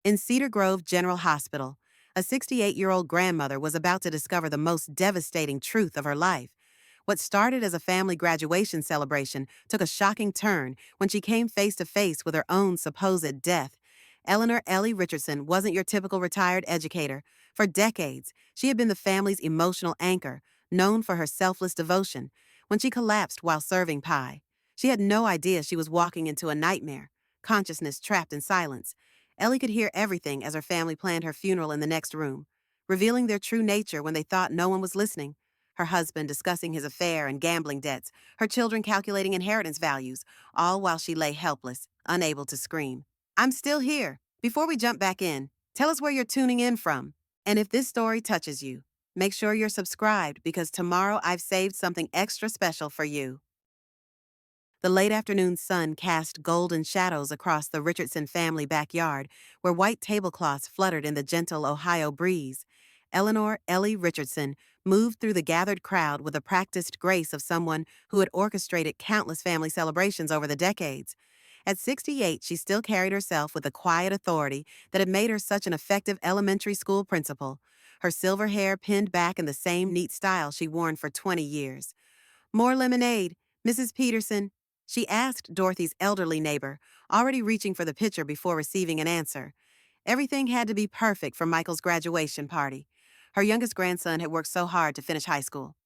In Cedar Grove General Hospital, a 68-year-old grandmother was about to discover the most devastating truth of her life. What started as a family graduation celebration took a shocking turn when she came face to face with her own supposed death. Eleanor Ellie Richardson wasn't your typical retired educator. For decades, she had been the family's emotional anchor, known for her selfless devotion. When she collapsed while serving pie, she had no idea she was walking into a nightmare, consciousness trapped in silence. Ellie could hear everything as her family planned her funeral in the next room, revealing their true nature when they thought no one was listening. Her husband discussing his affair and gambling debts, her children calculating inheritance values, all while she lay helpless, unable to scream. I'm still here. Before we jump back in, tell us where you're tuning in from. And if this story touches you, make sure you're subscribed because tomorrow I've saved something extra special for you. The late afternoon sun cast golden shadows across the Richardson family backyard, where white tablecloths fluttered in the gentle Ohio breeze. Eleanor Ellie Richardson moved through the gathered crowd with the practiced grace of someone who had orchestrated countless family celebrations over the decades. At 68, she still carried herself with the quiet authority that had made her such an effective elementary school principal, her silver hair pinned back in the same neat style she'd worn for 20 years. More lemonade, Mrs. Peterson, she asked Dorothy's elderly neighbor, already reaching for the pitcher before receiving an answer. Everything had to be perfect for Michael's graduation party. Her youngest grandson had worked so hard to finish high school.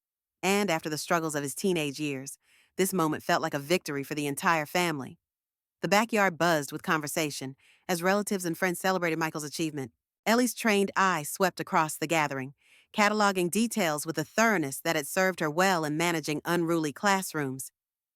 And after the struggles of his teenage years, this moment felt like a victory for the entire family. The backyard buzzed with conversation as relatives and friends celebrated Michael's achievement. Ellie's trained eye swept across the gathering, cataloging details with a thoroughness that had served her well in managing unruly classrooms.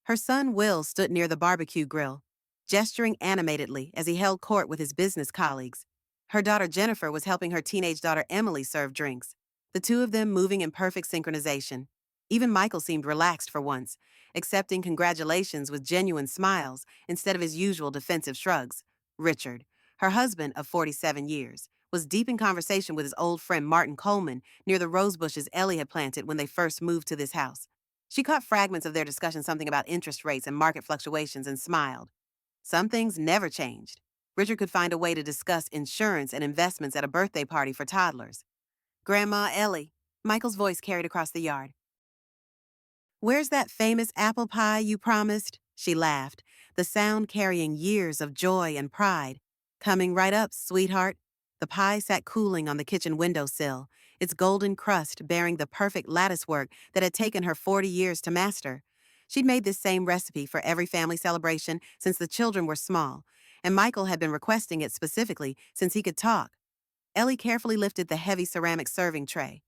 Her son Will stood near the barbecue grill, gesturing animatedly as he held court with his business colleagues. Her daughter Jennifer was helping her teenage daughter Emily serve drinks, the two of them moving in perfect synchronization. Even Michael seemed relaxed for once, accepting congratulations with genuine smiles instead of his usual defensive shrugs. Richard, her husband of 47 years, was deep in conversation with his old friend Martin Coleman near the rose bushes Ellie had planted when they first moved to this house. She caught fragments of their discussion, something about interest rates and market fluctuations, and smiled. Some things never changed. Richard could find a way to discuss insurance and investments at a birthday party for toddlers. Grandma Ellie, Michael's voice carried across the yard. Where's that famous apple pie you promised? She laughed, the sound carrying years of joy and pride. Coming right up, sweetheart. The pie sat cooling on the kitchen windowsill, its golden crust bearing the perfect latticework that had taken her 40 years to master. She'd made this same recipe for every family celebration since the children were small, and Michael had been requesting it specifically since he could talk. Ellie carefully lifted the heavy ceramic serving tray,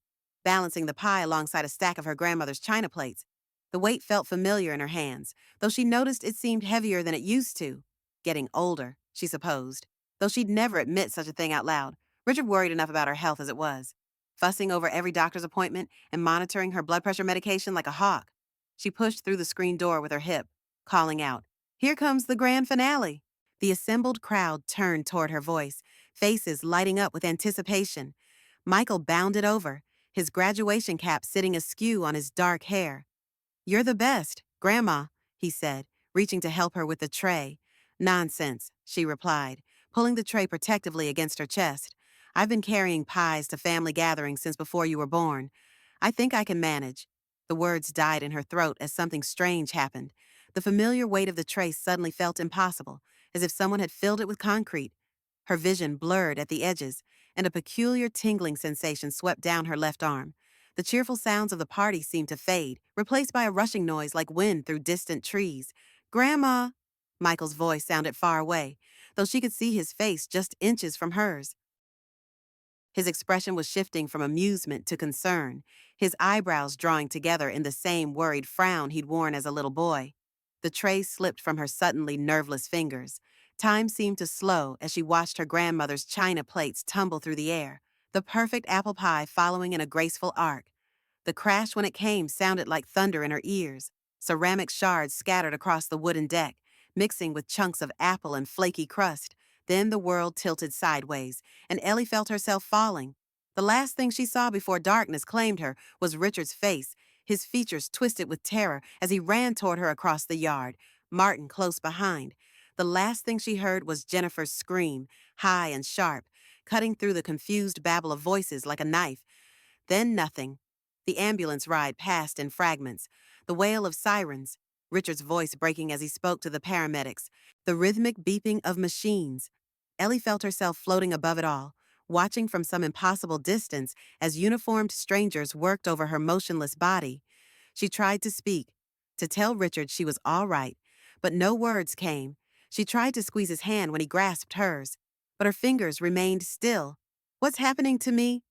balancing the pie alongside a stack of her grandmother's china plates. The weight felt familiar in her hands, though she noticed it seemed heavier than it used to. Getting older, she supposed, though she'd never admit such a thing out loud. Richard worried enough about her health as it was, fussing over every doctor's appointment and monitoring her blood pressure medication like a hawk. She pushed through the screen door with her hip, calling out, "Here comes the grand finale." The assembled crowd turned toward her voice, faces lighting up with anticipation. Michael bounded over, his graduation cap sitting askew on his dark hair. "You're the best, Grandma," he said, reaching to help her with the tray. "Nonsense," she replied, pulling the tray protectively against her chest. "I've been carrying pies to family gatherings since before you were born. I think I can manage." The words died in her throat as something strange happened. The familiar weight of the tray suddenly felt impossible, as if someone had filled it with concrete. Her vision blurred at the edges, and a peculiar tingling sensation swept down her left arm. The cheerful sounds of the party seemed to fade, replaced by a rushing noise like wind through distant trees. "Grandma!" Michael's voice sounded far away, though she could see his face just inches from hers. His expression was shifting from amusement to concern, his eyebrows drawing together in the same worried frown he'd worn as a little boy. The tray slipped from her suddenly nerveless fingers. Time seemed to slow as she watched her grandmother's china plates tumble through the air, the perfect apple pie following in a graceful arc. The crash when it came sounded like thunder in her ears. Ceramic shards scattered across the wooden deck, mixing with chunks of apple and flaky crust. Then the world tilted sideways, and Ellie felt herself falling. The last thing she saw before darkness claimed her was Richard's face, his features twisted with terror as he ran toward her across the yard, Martin close behind. The last thing she heard was Jennifer's scream, high and sharp, cutting through the confused babble of voices like a knife. Then nothing. The ambulance ride passed in fragments, the wail of sirens, Richard's voice breaking as he spoke to the paramedics, the rhythmic beeping of machines. Ellie felt herself floating above it all, watching from some impossible distance as uniformed strangers worked over her motionless body. She tried to speak, to tell Richard she was all right, but no words came. She tried to squeeze his hand when he grasped hers, but her fingers remained still. What's happening to me?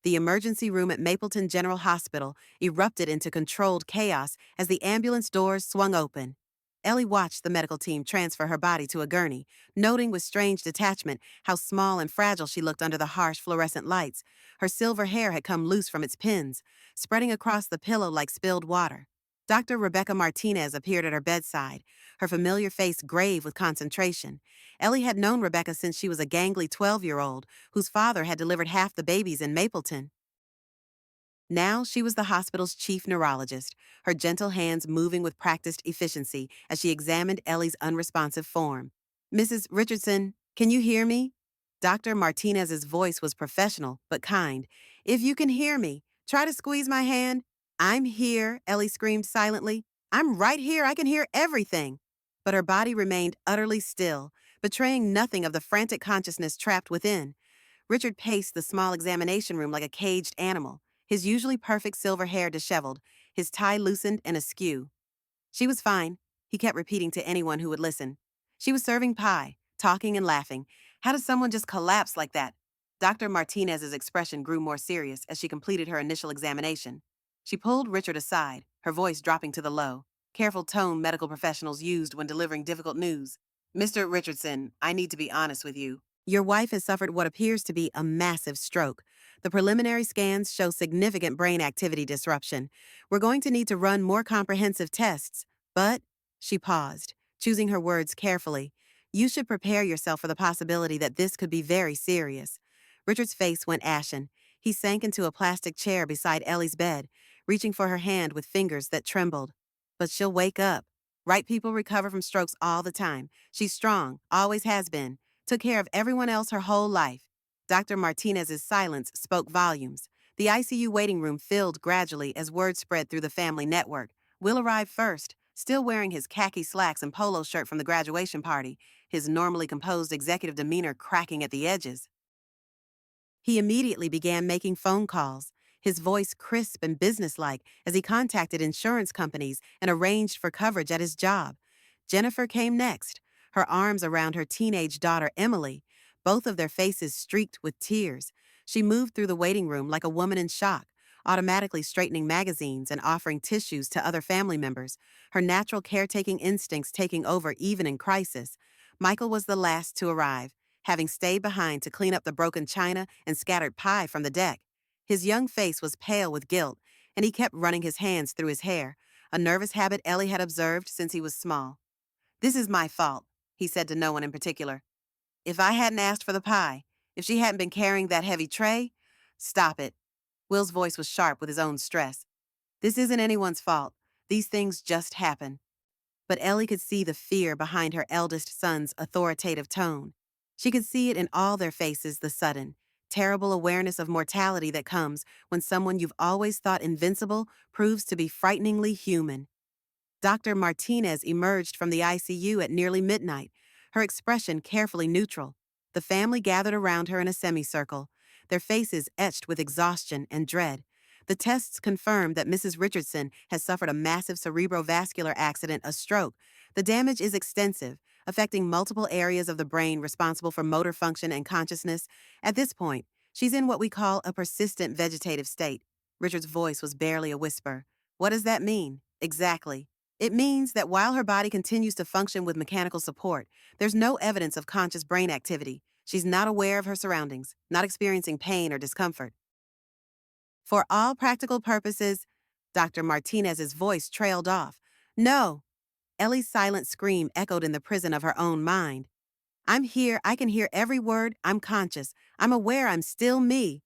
The emergency room at Mapleton General Hospital erupted into controlled chaos as the ambulance doors swung open. Ellie watched the medical team transfer her body to a gurney, noting with strange detachment how small and fragile she looked under the harsh fluorescent lights. Her silver hair had come loose from its pins, spreading across the pillow like spilled water. Dr. Rebecca Martinez appeared at her bedside, her familiar face grave with concentration. Ellie had known Rebecca since she was a gangly 12-year-old whose father had delivered half the babies in Mapleton. Now she was the hospital's chief neurologist, her gentle hands moving with practiced efficiency as she examined Ellie's unresponsive form. Mrs. Richardson, can you hear me? Dr. Martinez's voice was professional but kind. If you can hear me, try to squeeze my hand. I'm here, Ellie screamed silently. I'm right here, I can hear everything. But her body remained utterly still, betraying nothing of the frantic consciousness trapped within. Richard paced the small examination room like a caged animal, his usually perfect silver hair disheveled, his tie loosened and askew. She was fine, he kept repeating to anyone who would listen. She was serving pie, talking and laughing. How does someone just collapse like that? Dr. Martinez's expression grew more serious as she completed her initial examination. She pulled Richard aside, her voice dropping to the low, careful tone medical professionals used when delivering difficult news. Mr. Richardson, I need to be honest with you. Your wife has suffered what appears to be a massive stroke. The preliminary scans show significant brain activity disruption. We're going to need to run more comprehensive tests, but, she paused, choosing her words carefully, you should prepare yourself for the possibility that this could be very serious. Richard's face went ashen. He sank into a plastic chair beside Ellie's bed, reaching for her hand with fingers that trembled. But she'll wake up. Right people recover from strokes all the time. She's strong, always has been. Took care of everyone else her whole life. Dr. Martinez's silence spoke volumes. The ICU waiting room filled gradually as word spread through the family network. Will arrived first, still wearing his khaki slacks and polo shirt from the graduation party, his normally composed executive demeanor cracking at the edges. He immediately began making phone calls, his voice crisp and businesslike as he contacted insurance companies and arranged for coverage at his job. Jennifer came next, her arms around her teenage daughter Emily, both of their faces streaked with tears. She moved through the waiting room like a woman in shock, automatically straightening magazines and offering tissues to other family members, her natural caretaking instincts taking over even in crisis. Michael was the last to arrive, having stayed behind to clean up the broken china and scattered pie from the deck. His young face was pale with guilt, and he kept running his hands through his hair, a nervous habit Ellie had observed since he was small. This is my fault, he said to no one in particular. If I hadn't asked for the pie, if she hadn't been carrying that heavy tray, stop it. Will's voice was sharp with his own stress. This isn't anyone's fault. These things just happen. But Ellie could see the fear behind her eldest son's authoritative tone. She could see it in all their faces, the sudden, terrible awareness of mortality that comes when someone you've always thought invincible proves to be frighteningly human. Dr. Martinez emerged from the ICU at nearly midnight, her expression carefully neutral. The family gathered around her in a semicircle, their faces etched with exhaustion and dread. The tests confirmed that Mrs. Richardson has suffered a massive cerebrovascular accident, a stroke. The damage is extensive, affecting multiple areas of the brain responsible for motor function and consciousness. At this point, she's in what we call a persistent vegetative state. Richard's voice was barely a whisper. What does that mean? Exactly. It means that while her body continues to function with mechanical support, there's no evidence of conscious brain activity. She's not aware of her surroundings, not experiencing pain or discomfort. For all practical purposes, Dr. Martinez's voice trailed off. No! Ellie's silent scream echoed in the prison of her own mind. I'm here, I can hear every word, I'm conscious, I'm aware I'm still me.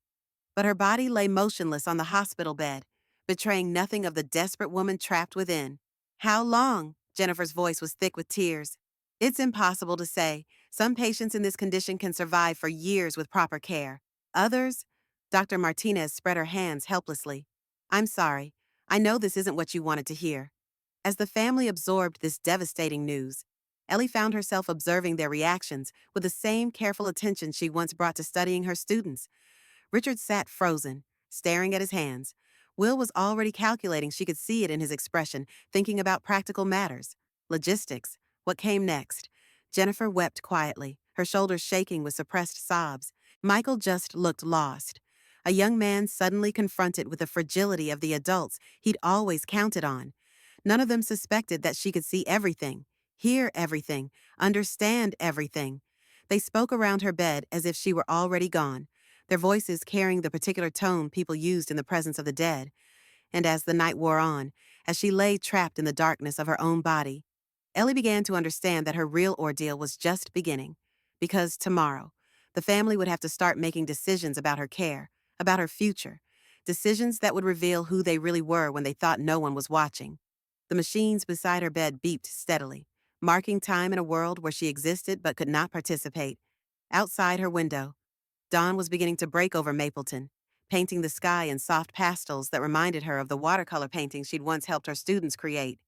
But her body lay motionless on the hospital bed, betraying nothing of the desperate woman trapped within. How long? Jennifer's voice was thick with tears. It's impossible to say. Some patients in this condition can survive for years with proper care. Others, Dr. Martinez spread her hands helplessly. I'm sorry. I know this isn't what you wanted to hear. As the family absorbed this devastating news, Ellie found herself observing their reactions with the same careful attention she once brought to studying her students. Richard sat frozen, staring at his hands. Will was already calculating, she could see it in his expression, thinking about practical matters. Logistics. What came next? Jennifer wept quietly, her shoulders shaking with suppressed sobs. Michael just looked lost. A young man suddenly confronted with the fragility of the adults he'd always counted on. None of them suspected that she could see everything, hear everything, understand everything. They spoke around her bed as if she were already gone, their voices carrying the particular tone people used in the presence of the dead. And as the night wore on, as she lay trapped in the darkness of her own body, Ellie began to understand that her real ordeal was just beginning. Because tomorrow, the family would have to start making decisions about her care, about her future, decisions that would reveal who they really were when they thought no one was watching. The machines beside her bed beeped steadily, marking time in a world where she existed but could not participate. Outside her window, dawn was beginning to break over Mapleton, painting the sky in soft pastels that reminded her of the watercolor paintings she'd once helped her students create.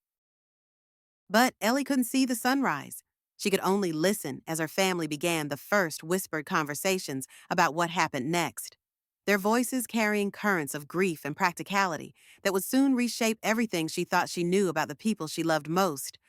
But Ellie couldn't see the sunrise. She could only listen as her family began the first whispered conversations about what happened next. Their voices carrying currents of grief and practicality that would soon reshape everything she thought she knew about the people she loved most.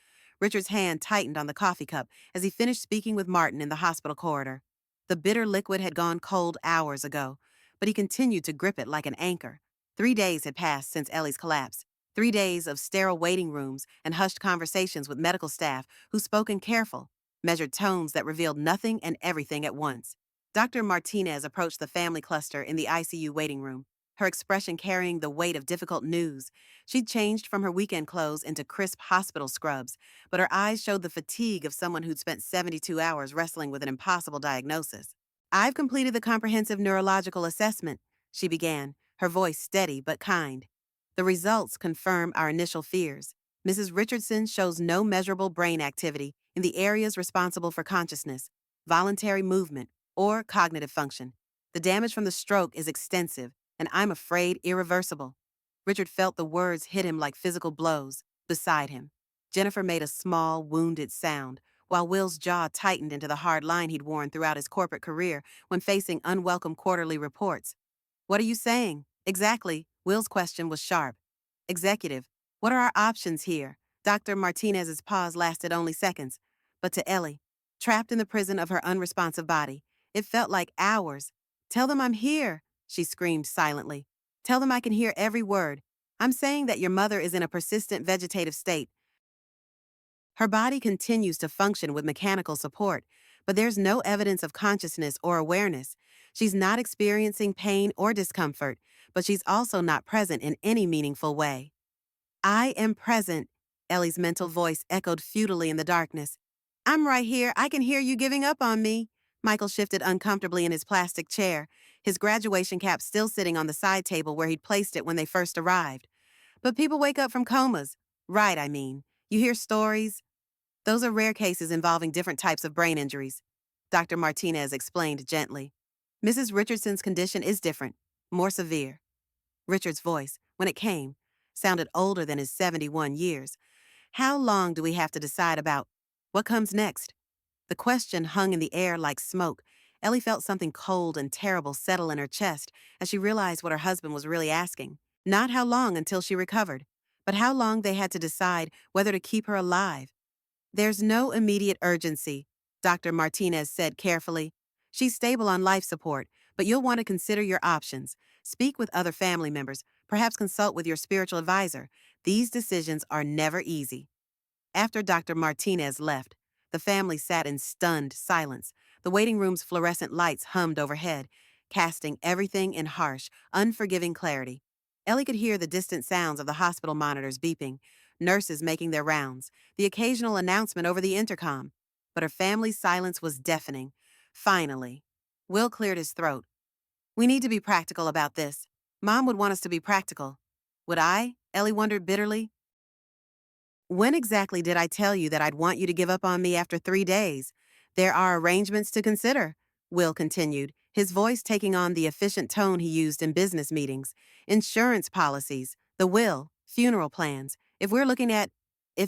Richard's hand tightened on the coffee cup as he finished speaking with Martin in the hospital corridor. The bitter liquid had gone cold hours ago, but he continued to grip it like an anchor. 3 days had passed since Ellie's collapse. 3 days of sterile waiting rooms and hushed conversations with medical staff who spoke in careful, measured tones that revealed nothing and everything at once. Dr. Martinez approached the family cluster in the ICU waiting room, her expression carrying the weight of difficult news. She'd changed from her weekend clothes into crisp hospital scrubs, but her eyes showed the fatigue of someone who'd spent 72 hours wrestling with an impossible diagnosis. I've completed the comprehensive neurological assessment, she began, her voice steady but kind. The results confirm our initial fears. Mrs. Richardson shows no measurable brain activity in the areas responsible for consciousness, voluntary movement, or cognitive function. The damage from the stroke is extensive, and I'm afraid irreversible. Richard felt the words hit him like physical blows. Beside him, Jennifer made a small, wounded sound, while Will's jaw tightened into the hard line he'd worn throughout his corporate career when facing unwelcome quarterly reports. What are you saying? Exactly. Will's question was sharp. Executive, what are our options here? Dr. Martinez's pause lasted only seconds. But to Ellie, trapped in the prison of her unresponsive body, it felt like hours. Tell them I'm here, she screamed silently. Tell them I can hear every word. I'm saying that your mother is in a persistent vegetative state. Her body continues to function with mechanical support, but there's no evidence of consciousness or awareness. She's not experiencing pain or discomfort, but she's also not present in any meaningful way. I am present, Ellie's mental voice echoed futilely in the darkness. I'm right here. I can hear you giving up on me. Michael shifted uncomfortably in his plastic chair, his graduation cap still sitting on the side table where he'd placed it when they first arrived. But people wake up from comas. Right, I mean. You hear stories. Those are rare cases involving different types of brain injuries, Dr. Martinez explained gently. Mrs. Richardson's condition is different, more severe. Richard's voice, when it came, sounded older than his 71 years. How long do we have to decide about what comes next? The question hung in the air like smoke. Ellie felt something cold and terrible settle in her chest as she realized what her husband was really asking. Not how long until she recovered, but how long they had to decide whether to keep her alive. There's no immediate urgency, Dr. Martinez said carefully. She's stable on life support, but you'll want to consider your options. Speak with other family members, perhaps consult with your spiritual advisor. These decisions are never easy. After Dr. Martinez left, the family sat in stunned silence. The waiting room's fluorescent lights hummed overhead, casting everything in harsh, unforgiving clarity. Ellie could hear the distant sounds of the hospital monitors beeping, nurses making their rounds, the occasional announcement over the intercom. But her family's silence was deafening. Finally, Will cleared his throat. We need to be practical about this. Mom would want us to be practical. Would I? Ellie wondered bitterly. When exactly did I tell you that I'd want you to give up on me after 3 days? There are arrangements to consider, Will continued, his voice taking on the efficient tone he used in business meetings. Insurance policies, the will, funeral plans. If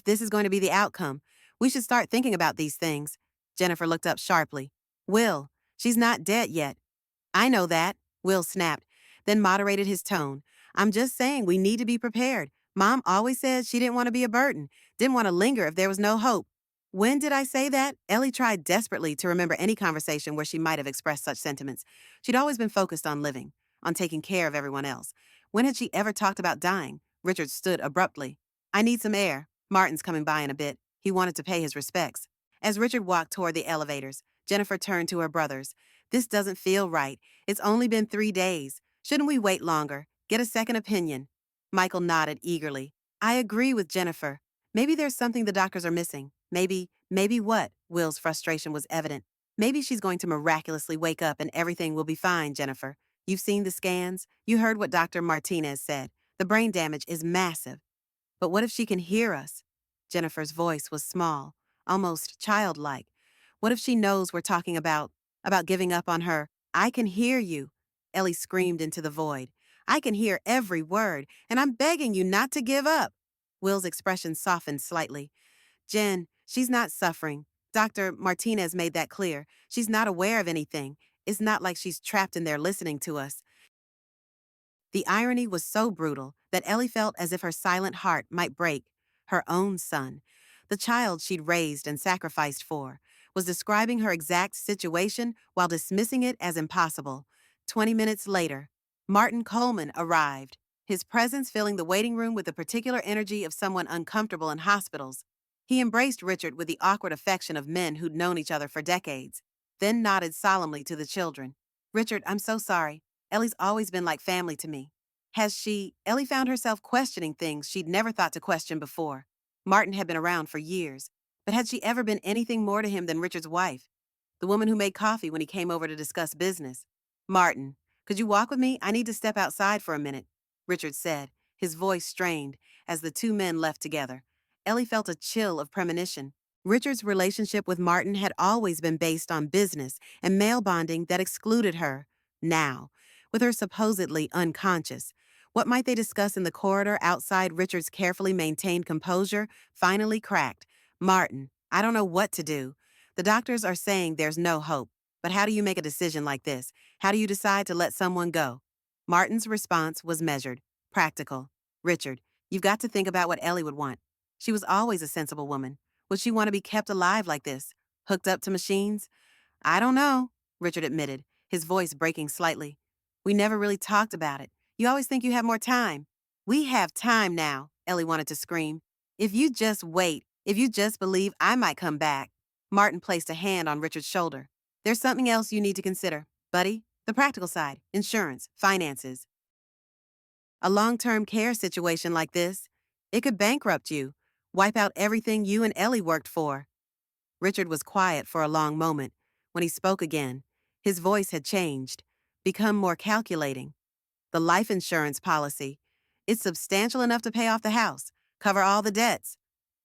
this is going to be the outcome, we should start thinking about these things. Jennifer looked up sharply. Will, she's not dead yet. I know that, Will snapped, then moderated his tone. I'm just saying we need to be prepared. Mom always said she didn't want to be a burden, didn't want to linger if there was no hope. When did I say that? Ellie tried desperately to remember any conversation where she might have expressed such sentiments. She'd always been focused on living, on taking care of everyone else. When had she ever talked about dying? Richard stood abruptly. I need some air. Martin's coming by in a bit. He wanted to pay his respects. As Richard walked toward the elevators, Jennifer turned to her brothers. This doesn't feel right. It's only been 3 days. Shouldn't we wait longer? Get a second opinion. Michael nodded eagerly. I agree with Jennifer. Maybe there's something the doctors are missing. Maybe what? Will's frustration was evident. Maybe she's going to miraculously wake up and everything will be fine, Jennifer. You've seen the scans. You heard what Dr. Martinez said. The brain damage is massive. But what if she can hear us? Jennifer's voice was small, almost childlike. What if she knows we're talking about giving up on her? I can hear you, Ellie screamed into the void. I can hear every word, and I'm begging you not to give up. Will's expression softened slightly. Jen, she's not suffering. Dr. Martinez made that clear. She's not aware of anything. It's not like she's trapped in there listening to us. The irony was so brutal that Ellie felt as if her silent heart might break. Her own son, the child she'd raised and sacrificed for, was describing her exact situation while dismissing it as impossible. 20 minutes later, Martin Coleman arrived, his presence filling the waiting room with the particular energy of someone uncomfortable in hospitals. He embraced Richard with the awkward affection of men who'd known each other for decades, then nodded solemnly to the children. Richard, I'm so sorry. Ellie's always been like family to me. Ellie found herself questioning things she'd never thought to question before. Martin had been around for years, but had she ever been anything more to him than Richard's wife? The woman who made coffee when he came over to discuss business. Martin, could you walk with me? I need to step outside for a minute, Richard said, his voice strained, as the two men left together. Ellie felt a chill of premonition. Richard's relationship with Martin had always been based on business and male bonding that excluded her. Now, with her supposedly unconscious, what might they discuss in the corridor outside Richard's carefully maintained composure finally cracked. Martin, I don't know what to do. The doctors are saying there's no hope. But how do you make a decision like this? How do you decide to let someone go? Martin's response was measured, practical. Richard, you've got to think about what Ellie would want. She was always a sensible woman. Would she want to be kept alive like this? Hooked up to machines? I don't know, Richard admitted, his voice breaking slightly. We never really talked about it. You always think you have more time. We have time now, Ellie wanted to scream. If you just wait, if you just believe I might come back. Martin placed a hand on Richard's shoulder. There's something else you need to consider, buddy. The practical side, insurance, finances. A long-term care situation like this, it could bankrupt you, wipe out everything you and Ellie worked for. Richard was quiet for a long moment. When he spoke again, his voice had changed, become more calculating. The life insurance policy. It's substantial enough to pay off the house, cover all the debts.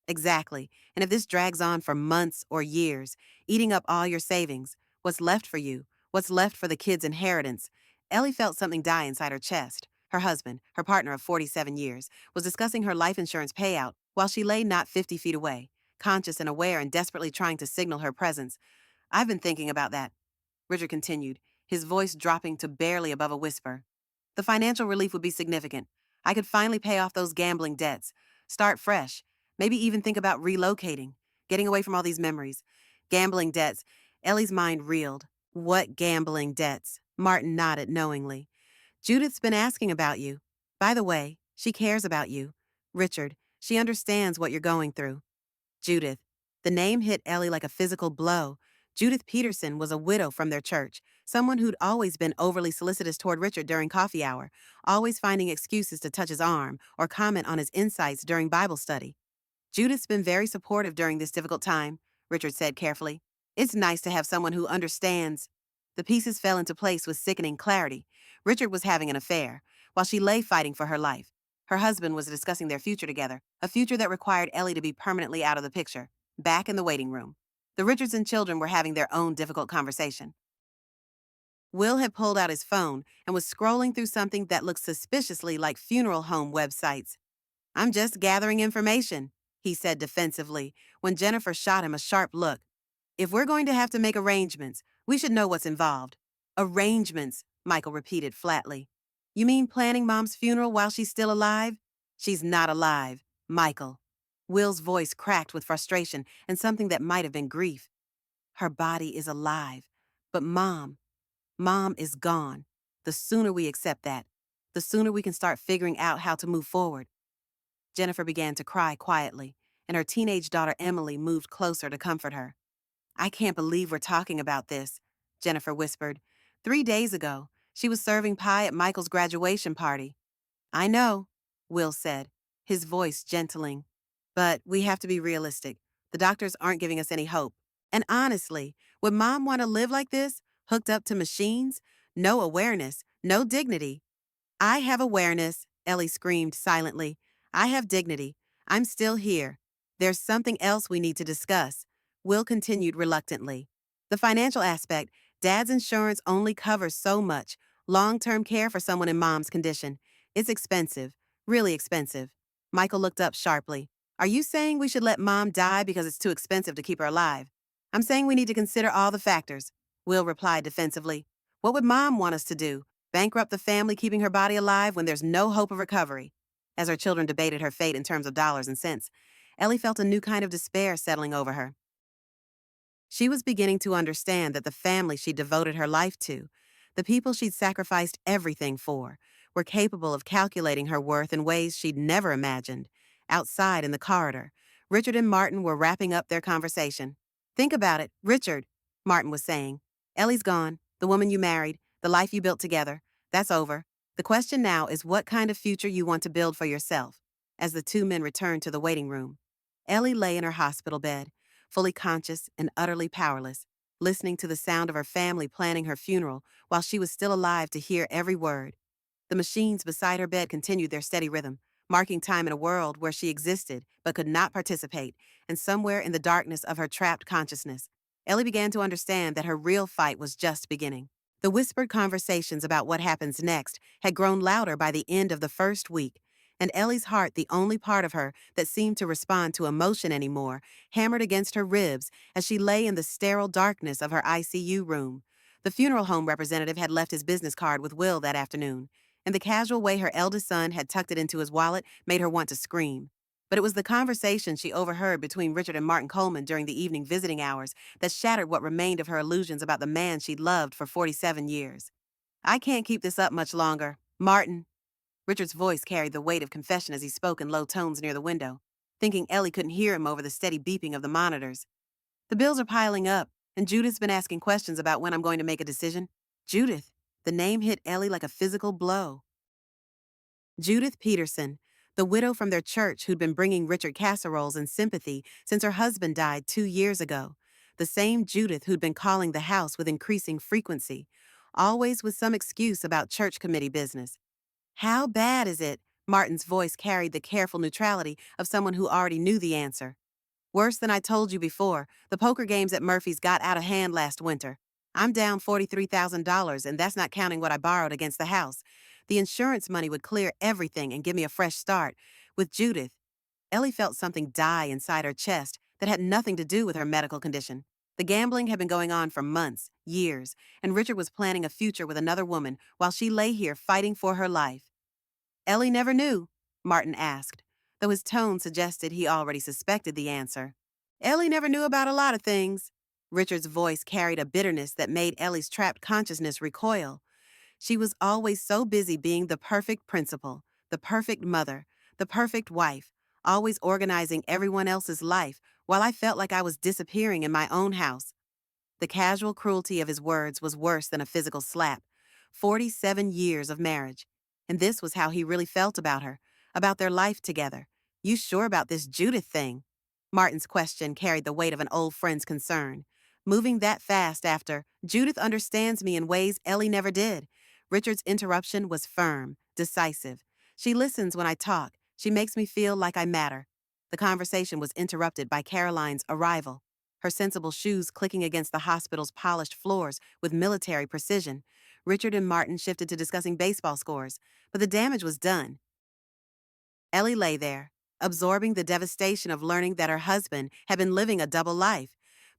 Exactly. And if this drags on for months or years, eating up all your savings, what's left for you? What's left for the kids' inheritance? Ellie felt something die inside her chest. Her husband, her partner of 47 years, was discussing her life insurance payout while she lay not 50 feet away, conscious and aware and desperately trying to signal her presence. I've been thinking about that, Richard continued, his voice dropping to barely above a whisper. The financial relief would be significant. I could finally pay off those gambling debts, start fresh, maybe even think about relocating, getting away from all these memories. Gambling debts. Ellie's mind reeled. What gambling debts? Martin nodded knowingly. Judith's been asking about you. By the way, she cares about you. Richard, she understands what you're going through. Judith. The name hit Ellie like a physical blow. Judith Peterson was a widow from their church, someone who'd always been overly solicitous toward Richard during coffee hour, always finding excuses to touch his arm or comment on his insights during Bible study. Judith's been very supportive during this difficult time, Richard said carefully. It's nice to have someone who understands. The pieces fell into place with sickening clarity. Richard was having an affair, while she lay fighting for her life. Her husband was discussing their future together, a future that required Ellie to be permanently out of the picture, back in the waiting room. The Richardson children were having their own difficult conversation. Will had pulled out his phone and was scrolling through something that looked suspiciously like funeral home websites. I'm just gathering information, he said defensively when Jennifer shot him a sharp look. If we're going to have to make arrangements, we should know what's involved. Arrangements, Michael repeated flatly. You mean planning Mom's funeral while she's still alive? She's not alive, Michael. Will's voice cracked with frustration and something that might have been grief. Her body is alive, but Mom is gone. The sooner we accept that, the sooner we can start figuring out how to move forward. Jennifer began to cry quietly, and her teenage daughter Emily moved closer to comfort her. I can't believe we're talking about this, Jennifer whispered. 3 days ago, she was serving pie at Michael's graduation party. I know, Will said, his voice gentling. But we have to be realistic. The doctors aren't giving us any hope. And honestly, would Mom want to live like this, hooked up to machines? No awareness, no dignity. I have awareness, Ellie screamed silently. I have dignity. I'm still here. There's something else we need to discuss. Will continued reluctantly. The financial aspect, Dad's insurance only covers so much. Long-term care for someone in Mom's condition. It's expensive, really expensive. Michael looked up sharply. Are you saying we should let Mom die because it's too expensive to keep her alive? I'm saying we need to consider all the factors, Will replied defensively. What would Mom want us to do? Bankrupt the family keeping her body alive when there's no hope of recovery? As her children debated her fate in terms of dollars and cents, Ellie felt a new kind of despair settling over her. She was beginning to understand that the family she'd devoted her life to, the people she'd sacrificed everything for, were capable of calculating her worth in ways she'd never imagined. Outside in the corridor, Richard and Martin were wrapping up their conversation. Think about it, Richard, Martin was saying. Ellie's gone, the woman you married, the life you built together. That's over. The question now is what kind of future you want to build for yourself. As the two men returned to the waiting room, Ellie lay in her hospital bed, fully conscious and utterly powerless, listening to the sound of her family planning her funeral while she was still alive to hear every word. The machines beside her bed continued their steady rhythm, marking time in a world where she existed but could not participate, and somewhere in the darkness of her trapped consciousness, Ellie began to understand that her real fight was just beginning. The whispered conversations about what happens next had grown louder by the end of the first week, and Ellie's heart, the only part of her that seemed to respond to emotion anymore, hammered against her ribs as she lay in the sterile darkness of her ICU room. The funeral home representative had left his business card with Will that afternoon, and the casual way her eldest son had tucked it into his wallet made her want to scream. But it was the conversation she overheard between Richard and Martin Coleman during the evening visiting hours that shattered what remained of her illusions about the man she'd loved for 47 years. I can't keep this up much longer. Martin. Richard's voice carried the weight of confession as he spoke in low tones near the window, thinking Ellie couldn't hear him over the steady beeping of the monitors. The bills are piling up, and Judith's been asking questions about when I'm going to make a decision. Judith. The name hit Ellie like a physical blow. Judith Peterson, the widow from their church who'd been bringing Richard casseroles and sympathy since her husband died 2 years ago. The same Judith who'd been calling the house with increasing frequency, always with some excuse about church committee business. How bad is it? Martin's voice carried the careful neutrality of someone who already knew the answer. Worse than I told you before, the poker games at Murphy's got out of hand last winter. I'm down $43,000, and that's not counting what I borrowed against the house. The insurance money would clear everything and give me a fresh start. With Judith, Ellie felt something die inside her chest that had nothing to do with her medical condition. The gambling had been going on for months, years, and Richard was planning a future with another woman while she lay here fighting for her life. Ellie never knew, Martin asked, though his tone suggested he already suspected the answer. Ellie never knew about a lot of things. Richard's voice carried a bitterness that made Ellie's trapped consciousness recoil. She was always so busy being the perfect principal, the perfect mother, the perfect wife, always organizing everyone else's life while I felt like I was disappearing in my own house. The casual cruelty of his words was worse than a physical slap. 47 years of marriage. And this was how he really felt about her, about their life together. You sure about this Judith thing? Martin's question carried the weight of an old friend's concern. Moving that fast after, Judith understands me in ways Ellie never did. Richard's interruption was firm, decisive. She listens when I talk. She makes me feel like I matter. The conversation was interrupted by Caroline's arrival. her sensible shoes clicking against the hospital's polished floors with military precision. Richard and Martin shifted to discussing baseball scores, but the damage was done. Ellie lay there, absorbing the devastation of learning that her husband had been living a double life,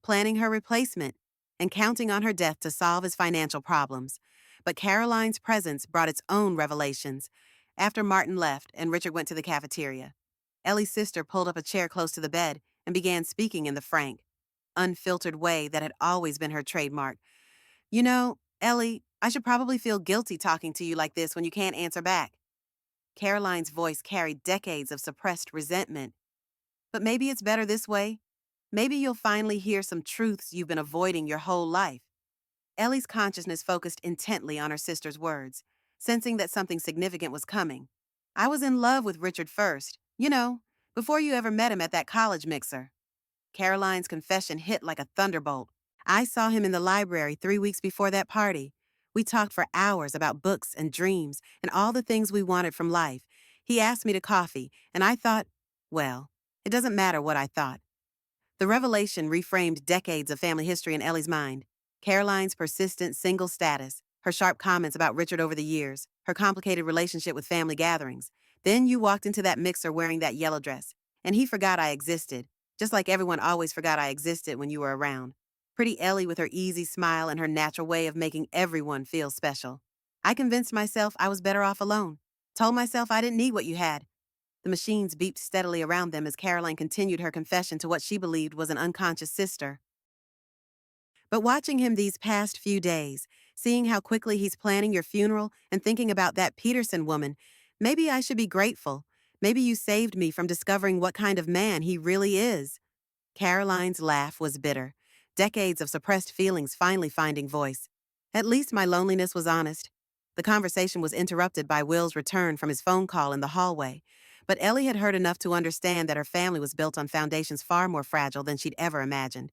planning her replacement, and counting on her death to solve his financial problems. But Caroline's presence brought its own revelations. After Martin left and Richard went to the cafeteria, Ellie's sister pulled up a chair close to the bed and began speaking in the frank, unfiltered way that had always been her trademark. You know, Ellie, I should probably feel guilty talking to you like this when you can't answer back. Caroline's voice carried decades of suppressed resentment. But maybe it's better this way. Maybe you'll finally hear some truths you've been avoiding your whole life. Ellie's consciousness focused intently on her sister's words, sensing that something significant was coming. I was in love with Richard first, before you ever met him at that college mixer. Caroline's confession hit like a thunderbolt. I saw him in the library 3 weeks before that party. We talked for hours about books and dreams and all the things we wanted from life. He asked me to coffee, and I thought, well, it doesn't matter what I thought. The revelation reframed decades of family history in Ellie's mind. Caroline's persistent single status, her sharp comments about Richard over the years, her complicated relationship with family gatherings. Then you walked into that mixer wearing that yellow dress, and he forgot I existed, just like everyone always forgot I existed when you were around. Pretty Ellie with her easy smile and her natural way of making everyone feel special. I convinced myself I was better off alone. Told myself I didn't need what you had. The machines beeped steadily around them as Caroline continued her confession to what she believed was an unconscious sister. But watching him these past few days, seeing how quickly he's planning your funeral and thinking about that Peterson woman, maybe I should be grateful. Maybe you saved me from discovering what kind of man he really is. Caroline's laugh was bitter, decades of suppressed feelings finally finding voice. At least my loneliness was honest. The conversation was interrupted by Will's return from his phone call in the hallway, but Ellie had heard enough to understand that her family was built on foundations far more fragile than she'd ever imagined.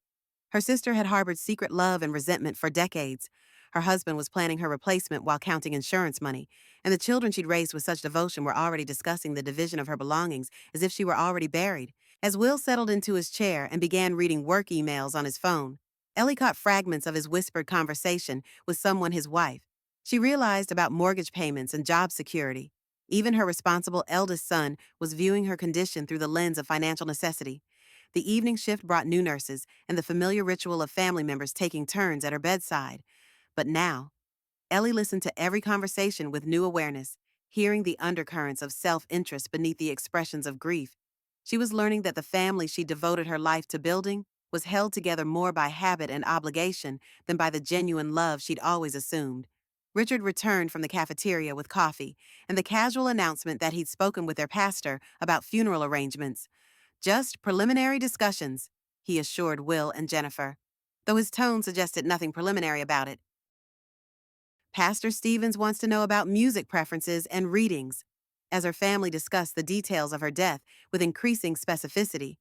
Her sister had harbored secret love and resentment for decades. Her husband was planning her replacement while counting insurance money, and the children she'd raised with such devotion were already discussing the division of her belongings as if she were already buried. As Will settled into his chair and began reading work emails on his phone, Ellie caught fragments of his whispered conversation with someone his wife. She realized about mortgage payments and job security. Even her responsible eldest son was viewing her condition through the lens of financial necessity. The evening shift brought new nurses and the familiar ritual of family members taking turns at her bedside. But now, Ellie listened to every conversation with new awareness, hearing the undercurrents of self-interest beneath the expressions of grief. She was learning that the family she devoted her life to building was held together more by habit and obligation than by the genuine love she'd always assumed. Richard returned from the cafeteria with coffee and the casual announcement that he'd spoken with their pastor about funeral arrangements. Just preliminary discussions, he assured Will and Jennifer, though his tone suggested nothing preliminary about it. Pastor Stevens wants to know about music preferences and readings, as her family discussed the details of her death with increasing specificity.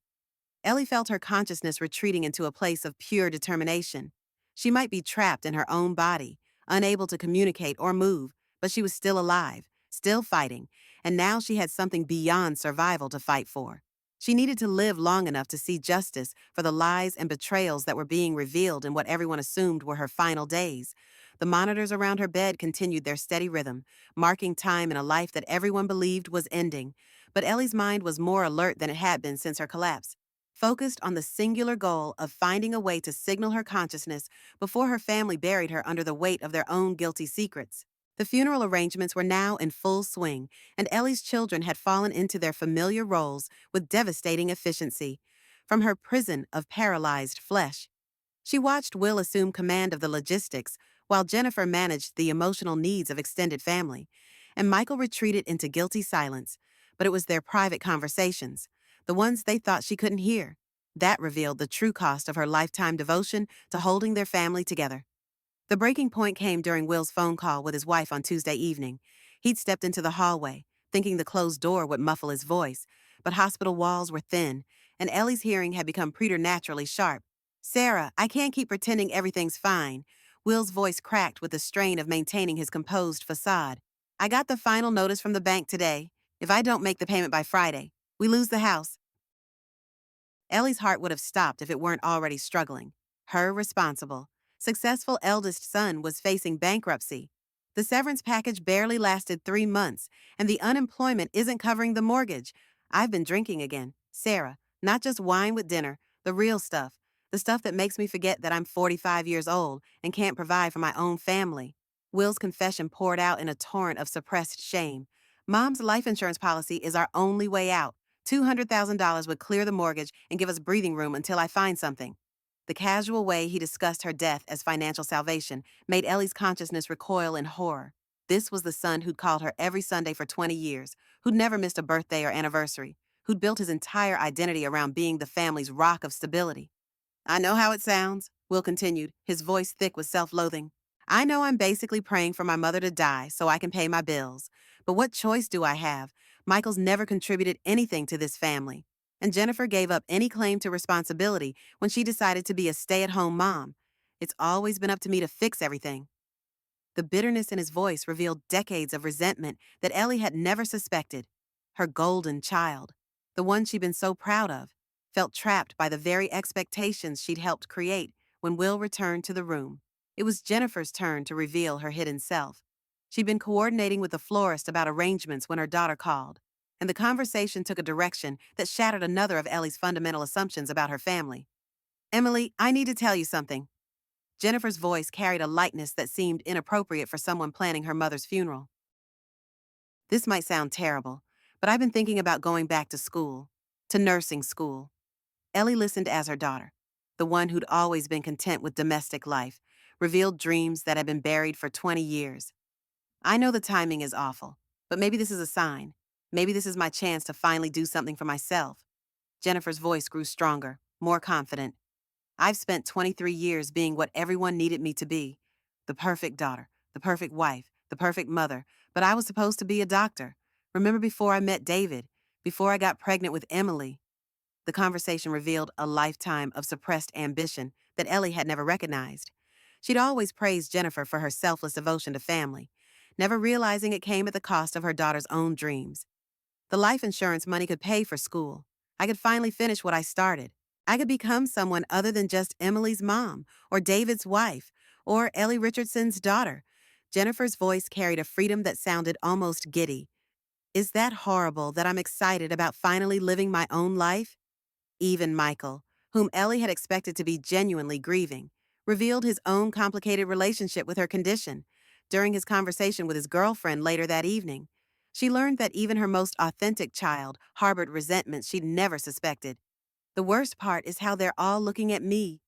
Ellie felt her consciousness retreating into a place of pure determination. She might be trapped in her own body, unable to communicate or move, but she was still alive, still fighting, and now she had something beyond survival to fight for. She needed to live long enough to see justice for the lies and betrayals that were being revealed in what everyone assumed were her final days. The monitors around her bed continued their steady rhythm, marking time in a life that everyone believed was ending. But Ellie's mind was more alert than it had been since her collapse, focused on the singular goal of finding a way to signal her consciousness before her family buried her under the weight of their own guilty secrets. The funeral arrangements were now in full swing, and Ellie's children had fallen into their familiar roles with devastating efficiency. From her prison of paralyzed flesh, she watched Will assume command of the logistics, while Jennifer managed the emotional needs of extended family, and Michael retreated into guilty silence. But it was their private conversations, the ones they thought she couldn't hear, that revealed the true cost of her lifetime devotion to holding their family together. The breaking point came during Will's phone call with his wife on Tuesday evening. He'd stepped into the hallway, thinking the closed door would muffle his voice, but hospital walls were thin, and Ellie's hearing had become preternaturally sharp. "Sarah, I can't keep pretending everything's fine." Will's voice cracked with the strain of maintaining his composed facade. "I got the final notice from the bank today. If I don't make the payment by Friday, we lose the house." Ellie's heart would have stopped if it weren't already struggling. Her responsible, successful eldest son was facing bankruptcy. The severance package barely lasted 3 months, and the unemployment isn't covering the mortgage. I've been drinking again. Sarah, not just wine with dinner, the real stuff. The stuff that makes me forget that I'm 45 years old and can't provide for my own family. Will's confession poured out in a torrent of suppressed shame. Mom's life insurance policy is our only way out. $200,000 would clear the mortgage and give us breathing room until I find something. The casual way he discussed her death as financial salvation made Ellie's consciousness recoil in horror. This was the son who'd called her every Sunday for 20 years, who'd never missed a birthday or anniversary, who'd built his entire identity around being the family's rock of stability. I know how it sounds, Will continued, his voice thick with self-loathing. I know I'm basically praying for my mother to die so I can pay my bills. But what choice do I have? Michael's never contributed anything to this family. And Jennifer gave up any claim to responsibility when she decided to be a stay-at-home mom. It's always been up to me to fix everything. The bitterness in his voice revealed decades of resentment that Ellie had never suspected. Her golden child, the one she'd been so proud of, felt trapped by the very expectations she'd helped create when Will returned to the room. It was Jennifer's turn to reveal her hidden self. She'd been coordinating with the florist about arrangements when her daughter called, and the conversation took a direction that shattered another of Ellie's fundamental assumptions about her family. Emily, I need to tell you something. Jennifer's voice carried a lightness that seemed inappropriate for someone planning her mother's funeral. This might sound terrible, but I've been thinking about going back to school, to nursing school. Ellie listened as her daughter, the one who'd always been content with domestic life, revealed dreams that had been buried for 20 years. I know the timing is awful, but maybe this is a sign. Maybe this is my chance to finally do something for myself. Jennifer's voice grew stronger, more confident. I've spent 23 years being what everyone needed me to be. The perfect daughter, the perfect wife, the perfect mother, but I was supposed to be a doctor. Remember before I met David, before I got pregnant with Emily? The conversation revealed a lifetime of suppressed ambition that Ellie had never recognized. She'd always praised Jennifer for her selfless devotion to family, never realizing it came at the cost of her daughter's own dreams. The life insurance money could pay for school. I could finally finish what I started. I could become someone other than just Emily's mom, or David's wife, or Ellie Richardson's daughter. Jennifer's voice carried a freedom that sounded almost giddy. Is that horrible that I'm excited about finally living my own life? Even Michael, whom Ellie had expected to be genuinely grieving, revealed his own complicated relationship with her condition. During his conversation with his girlfriend later that evening, she learned that even her most authentic child harbored resentment she'd never suspected. The worst part is how they're all looking at me.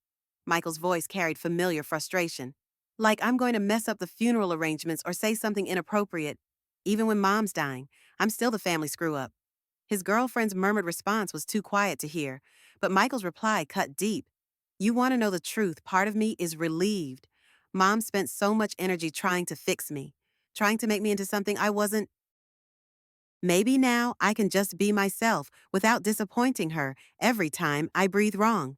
Michael's voice carried familiar frustration. Like I'm going to mess up the funeral arrangements or say something inappropriate. Even when Mom's dying, I'm still the family screw-up. His girlfriend's murmured response was too quiet to hear, but Michael's reply cut deep. You want to know the truth, part of me is relieved. Mom spent so much energy trying to fix me, trying to make me into something I wasn't. Maybe now I can just be myself without disappointing her every time I breathe wrong.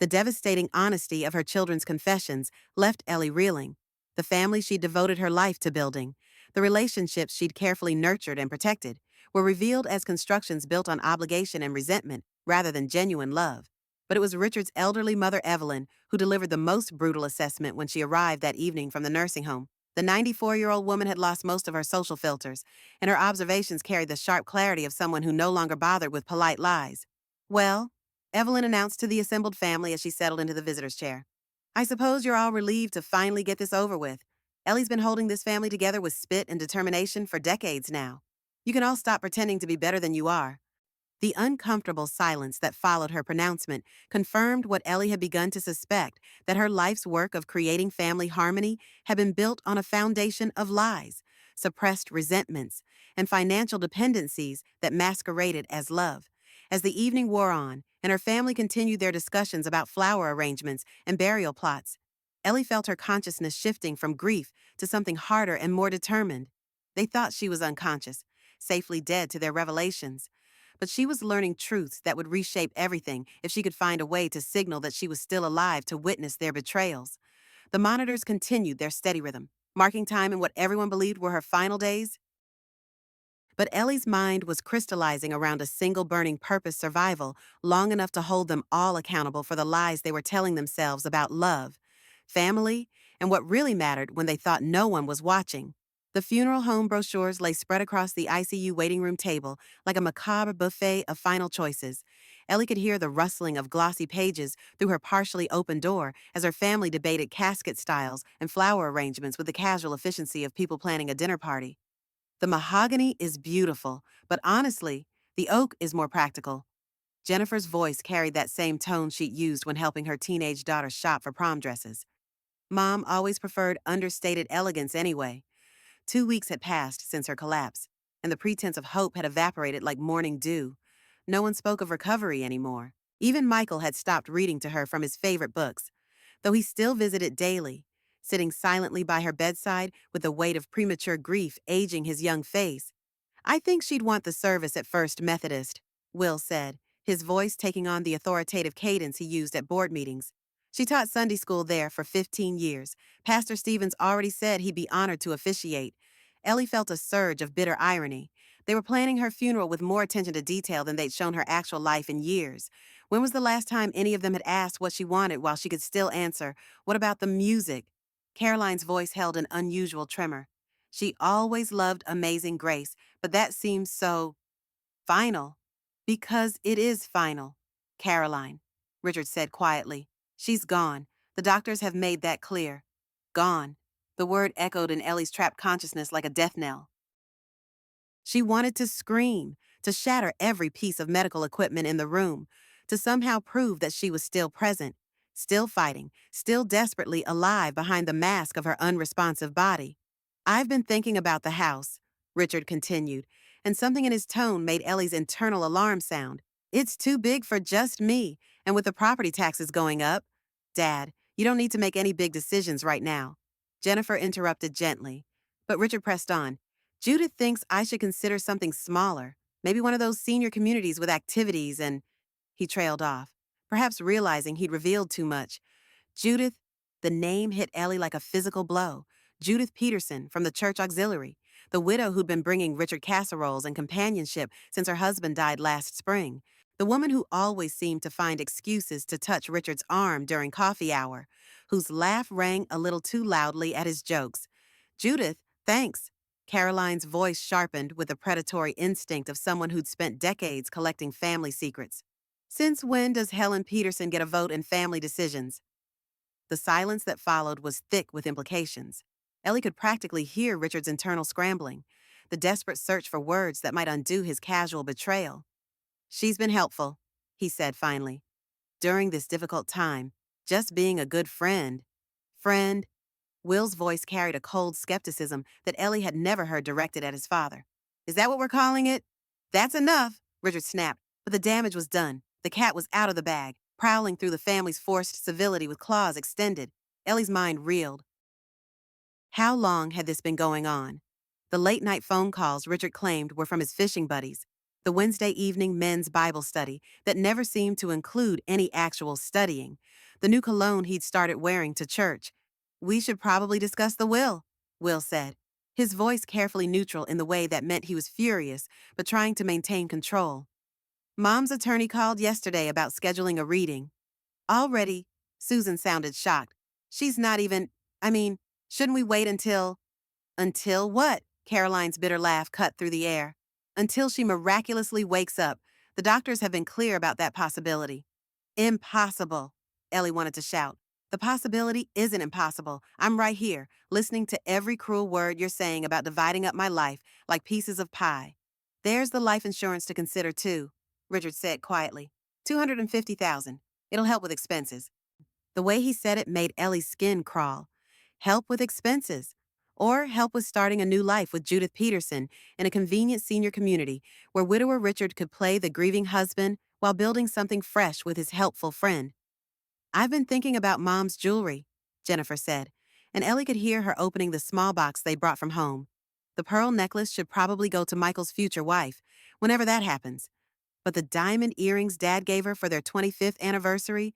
The devastating honesty of her children's confessions left Ellie reeling. The family she'd devoted her life to building, the relationships she'd carefully nurtured and protected, were revealed as constructions built on obligation and resentment rather than genuine love. But it was Richard's elderly mother, Evelyn, who delivered the most brutal assessment when she arrived that evening from the nursing home. The 94-year-old woman had lost most of her social filters, and her observations carried the sharp clarity of someone who no longer bothered with polite lies. Well, Evelyn announced to the assembled family as she settled into the visitor's chair. I suppose you're all relieved to finally get this over with. Ellie's been holding this family together with spit and determination for decades now. You can all stop pretending to be better than you are. The uncomfortable silence that followed her pronouncement confirmed what Ellie had begun to suspect, that her life's work of creating family harmony had been built on a foundation of lies, suppressed resentments, and financial dependencies that masqueraded as love. As the evening wore on, and her family continued their discussions about flower arrangements and burial plots, Ellie felt her consciousness shifting from grief to something harder and more determined. They thought she was unconscious, safely dead to their revelations. But she was learning truths that would reshape everything if she could find a way to signal that she was still alive to witness their betrayals. The monitors continued their steady rhythm, marking time in what everyone believed were her final days. But Ellie's mind was crystallizing around a single burning purpose: survival, long enough to hold them all accountable for the lies they were telling themselves about love, family, and what really mattered when they thought no one was watching. The funeral home brochures lay spread across the ICU waiting room table like a macabre buffet of final choices. Ellie could hear the rustling of glossy pages through her partially open door as her family debated casket styles and flower arrangements with the casual efficiency of people planning a dinner party. The mahogany is beautiful, but honestly, the oak is more practical. Jennifer's voice carried that same tone she'd used when helping her teenage daughter shop for prom dresses. Mom always preferred understated elegance anyway. 2 weeks had passed since her collapse, and the pretense of hope had evaporated like morning dew. No one spoke of recovery anymore. Even Michael had stopped reading to her from his favorite books, though he still visited daily, sitting silently by her bedside with the weight of premature grief aging his young face. "I think she'd want the service at First Methodist," Will said, his voice taking on the authoritative cadence he used at board meetings. "She taught Sunday school there for 15 years. Pastor Stevens already said he'd be honored to officiate." Ellie felt a surge of bitter irony. They were planning her funeral with more attention to detail than they'd shown her actual life in years. When was the last time any of them had asked what she wanted while she could still answer, "What about the music?" Caroline's voice held an unusual tremor. She always loved Amazing Grace, but that seems so final. "Because it is final, Caroline," Richard said quietly. "She's gone. The doctors have made that clear. Gone." The word echoed in Ellie's trapped consciousness like a death knell. She wanted to scream, to shatter every piece of medical equipment in the room, to somehow prove that she was still present, still fighting, still desperately alive behind the mask of her unresponsive body. "I've been thinking about the house," Richard continued, and something in his tone made Ellie's internal alarm sound. "It's too big for just me, and with the property taxes going up—" "Dad, you don't need to make any big decisions right now," Jennifer interrupted gently. But Richard pressed on. "Judith thinks I should consider something smaller, maybe one of those senior communities with activities and—" He trailed off, perhaps realizing he'd revealed too much. Judith, the name hit Ellie like a physical blow. Judith Peterson from the church auxiliary, the widow who'd been bringing Richard casseroles and companionship since her husband died last spring. The woman who always seemed to find excuses to touch Richard's arm during coffee hour, whose laugh rang a little too loudly at his jokes. "Judith, thanks." Caroline's voice sharpened with the predatory instinct of someone who'd spent decades collecting family secrets. "Since when does Helen Peterson get a vote in family decisions?" The silence that followed was thick with implications. Ellie could practically hear Richard's internal scrambling, the desperate search for words that might undo his casual betrayal. "She's been helpful," he said finally. "During this difficult time, just being a good friend." "Friend?" Will's voice carried a cold skepticism that Ellie had never heard directed at his father. "Is that what we're calling it?" "That's enough," Richard snapped, but the damage was done. The cat was out of the bag, prowling through the family's forced civility with claws extended. Ellie's mind reeled. How long had this been going on? The late-night phone calls Richard claimed were from his fishing buddies, the Wednesday evening men's Bible study that never seemed to include any actual studying, the new cologne he'd started wearing to church. "We should probably discuss the will," Will said, his voice carefully neutral in the way that meant he was furious but trying to maintain control. "Mom's attorney called yesterday about scheduling a reading." "Already?" Susan sounded shocked. "She's not even, I mean, shouldn't we wait until—" "Until what?" Caroline's bitter laugh cut through the air. "Until she miraculously wakes up. The doctors have been clear about that possibility." "Impossible," Ellie wanted to shout. "The possibility isn't impossible. I'm right here, listening to every cruel word you're saying about dividing up my life like pieces of pie." "There's the life insurance to consider, too," Richard said quietly. "$250,000. It'll help with expenses." The way he said it made Ellie's skin crawl. Help with expenses. Or help with starting a new life with Judith Peterson in a convenient senior community where widower Richard could play the grieving husband while building something fresh with his helpful friend. "I've been thinking about Mom's jewelry," Jennifer said, and Ellie could hear her opening the small box they brought from home. The pearl necklace should probably go to Michael's future wife, whenever that happens. But the diamond earrings Dad gave her for their 25th anniversary,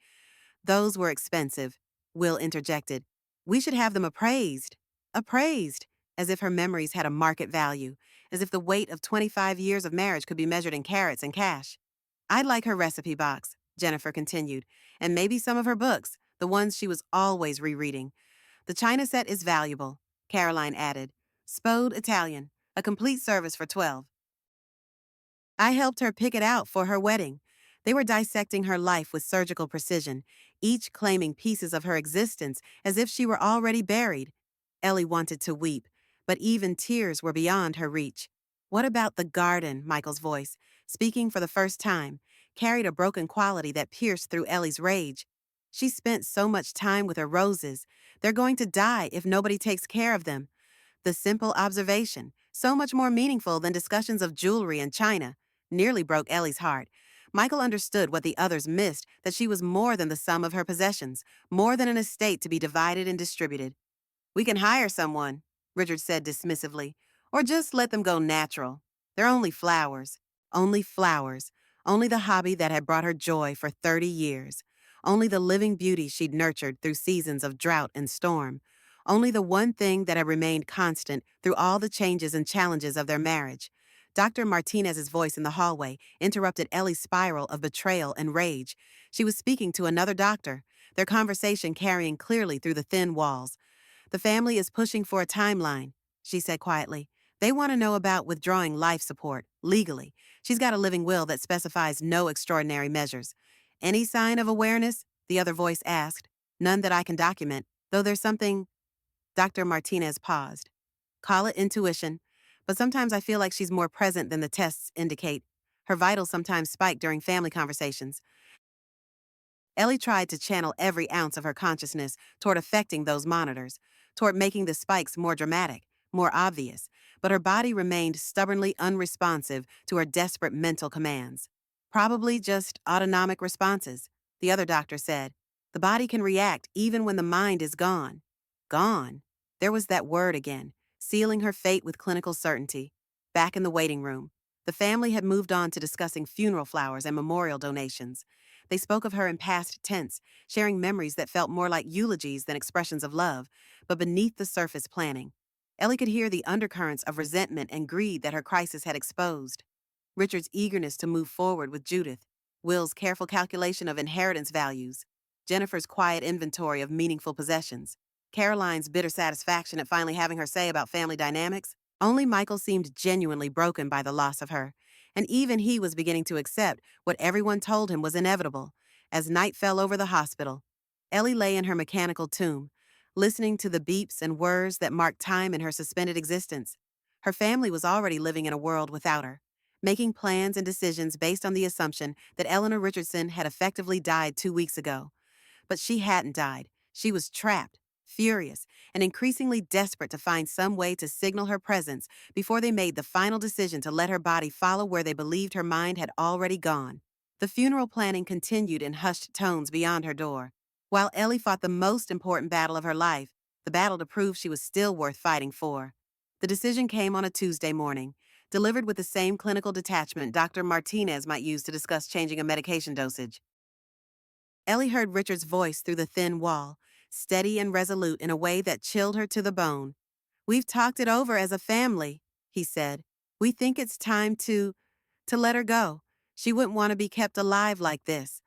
those were expensive, Will interjected. "We should have them appraised." "Appraised?" as if her memories had a market value, as if the weight of 25 years of marriage could be measured in carats and cash. I'd like her recipe box, Jennifer continued, and maybe some of her books, the ones she was always rereading. The china set is valuable, Caroline added. Spode Italian, a complete service for 12. I helped her pick it out for her wedding. They were dissecting her life with surgical precision, each claiming pieces of her existence as if she were already buried. Ellie wanted to weep, but even tears were beyond her reach. What about the garden? Michael's voice, speaking for the first time, carried a broken quality that pierced through Ellie's rage. She spent so much time with her roses. They're going to die if nobody takes care of them. The simple observation, so much more meaningful than discussions of jewelry and china, nearly broke Ellie's heart. Michael understood what the others missed, that she was more than the sum of her possessions, more than an estate to be divided and distributed. We can hire someone, Richard said dismissively, or just let them go natural. They're only flowers. Only flowers. Only the hobby that had brought her joy for 30 years. Only the living beauty she'd nurtured through seasons of drought and storm. Only the one thing that had remained constant through all the changes and challenges of their marriage. Dr. Martinez's voice in the hallway interrupted Ellie's spiral of betrayal and rage. She was speaking to another doctor, their conversation carrying clearly through the thin walls. The family is pushing for a timeline, she said quietly. They want to know about withdrawing life support, legally. She's got a living will that specifies no extraordinary measures. Any sign of awareness? The other voice asked. None that I can document, though there's something. Dr. Martinez paused. Call it intuition, but sometimes I feel like she's more present than the tests indicate. Her vitals sometimes spike during family conversations. Ellie tried to channel every ounce of her consciousness toward affecting those monitors, toward making the spikes more dramatic, more obvious, but her body remained stubbornly unresponsive to her desperate mental commands. Probably just autonomic responses, the other doctor said. The body can react even when the mind is gone. Gone. There was that word again, sealing her fate with clinical certainty. Back in the waiting room, the family had moved on to discussing funeral flowers and memorial donations. They spoke of her in past tense, sharing memories that felt more like eulogies than expressions of love, but beneath the surface planning. Ellie could hear the undercurrents of resentment and greed that her crisis had exposed. Richard's eagerness to move forward with Judith, Will's careful calculation of inheritance values, Jennifer's quiet inventory of meaningful possessions, Caroline's bitter satisfaction at finally having her say about family dynamics. Only Michael seemed genuinely broken by the loss of her, and even he was beginning to accept what everyone told him was inevitable. As night fell over the hospital, Ellie lay in her mechanical tomb, listening to the beeps and whirs that marked time in her suspended existence. Her family was already living in a world without her, making plans and decisions based on the assumption that Eleanor Richardson had effectively died 2 weeks ago. But she hadn't died. She was trapped, furious, and increasingly desperate to find some way to signal her presence before they made the final decision to let her body follow where they believed her mind had already gone. The funeral planning continued in hushed tones beyond her door, while Ellie fought the most important battle of her life, the battle to prove she was still worth fighting for. The decision came on a Tuesday morning, delivered with the same clinical detachment Dr. Martinez might use to discuss changing a medication dosage. Ellie heard Richard's voice through the thin wall, steady and resolute in a way that chilled her to the bone. We've talked it over as a family, he said. We think it's time to let her go. She wouldn't want to be kept alive like this.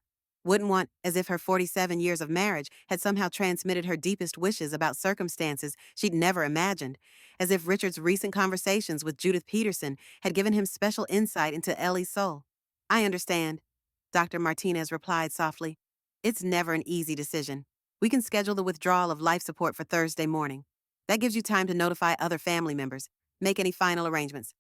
Wouldn't want, as if her 47 years of marriage had somehow transmitted her deepest wishes about circumstances she'd never imagined, as if Richard's recent conversations with Judith Peterson had given him special insight into Ellie's soul. I understand, Dr. Martinez replied softly. It's never an easy decision. We can schedule the withdrawal of life support for Thursday morning. That gives you time to notify other family members, make any final arrangements.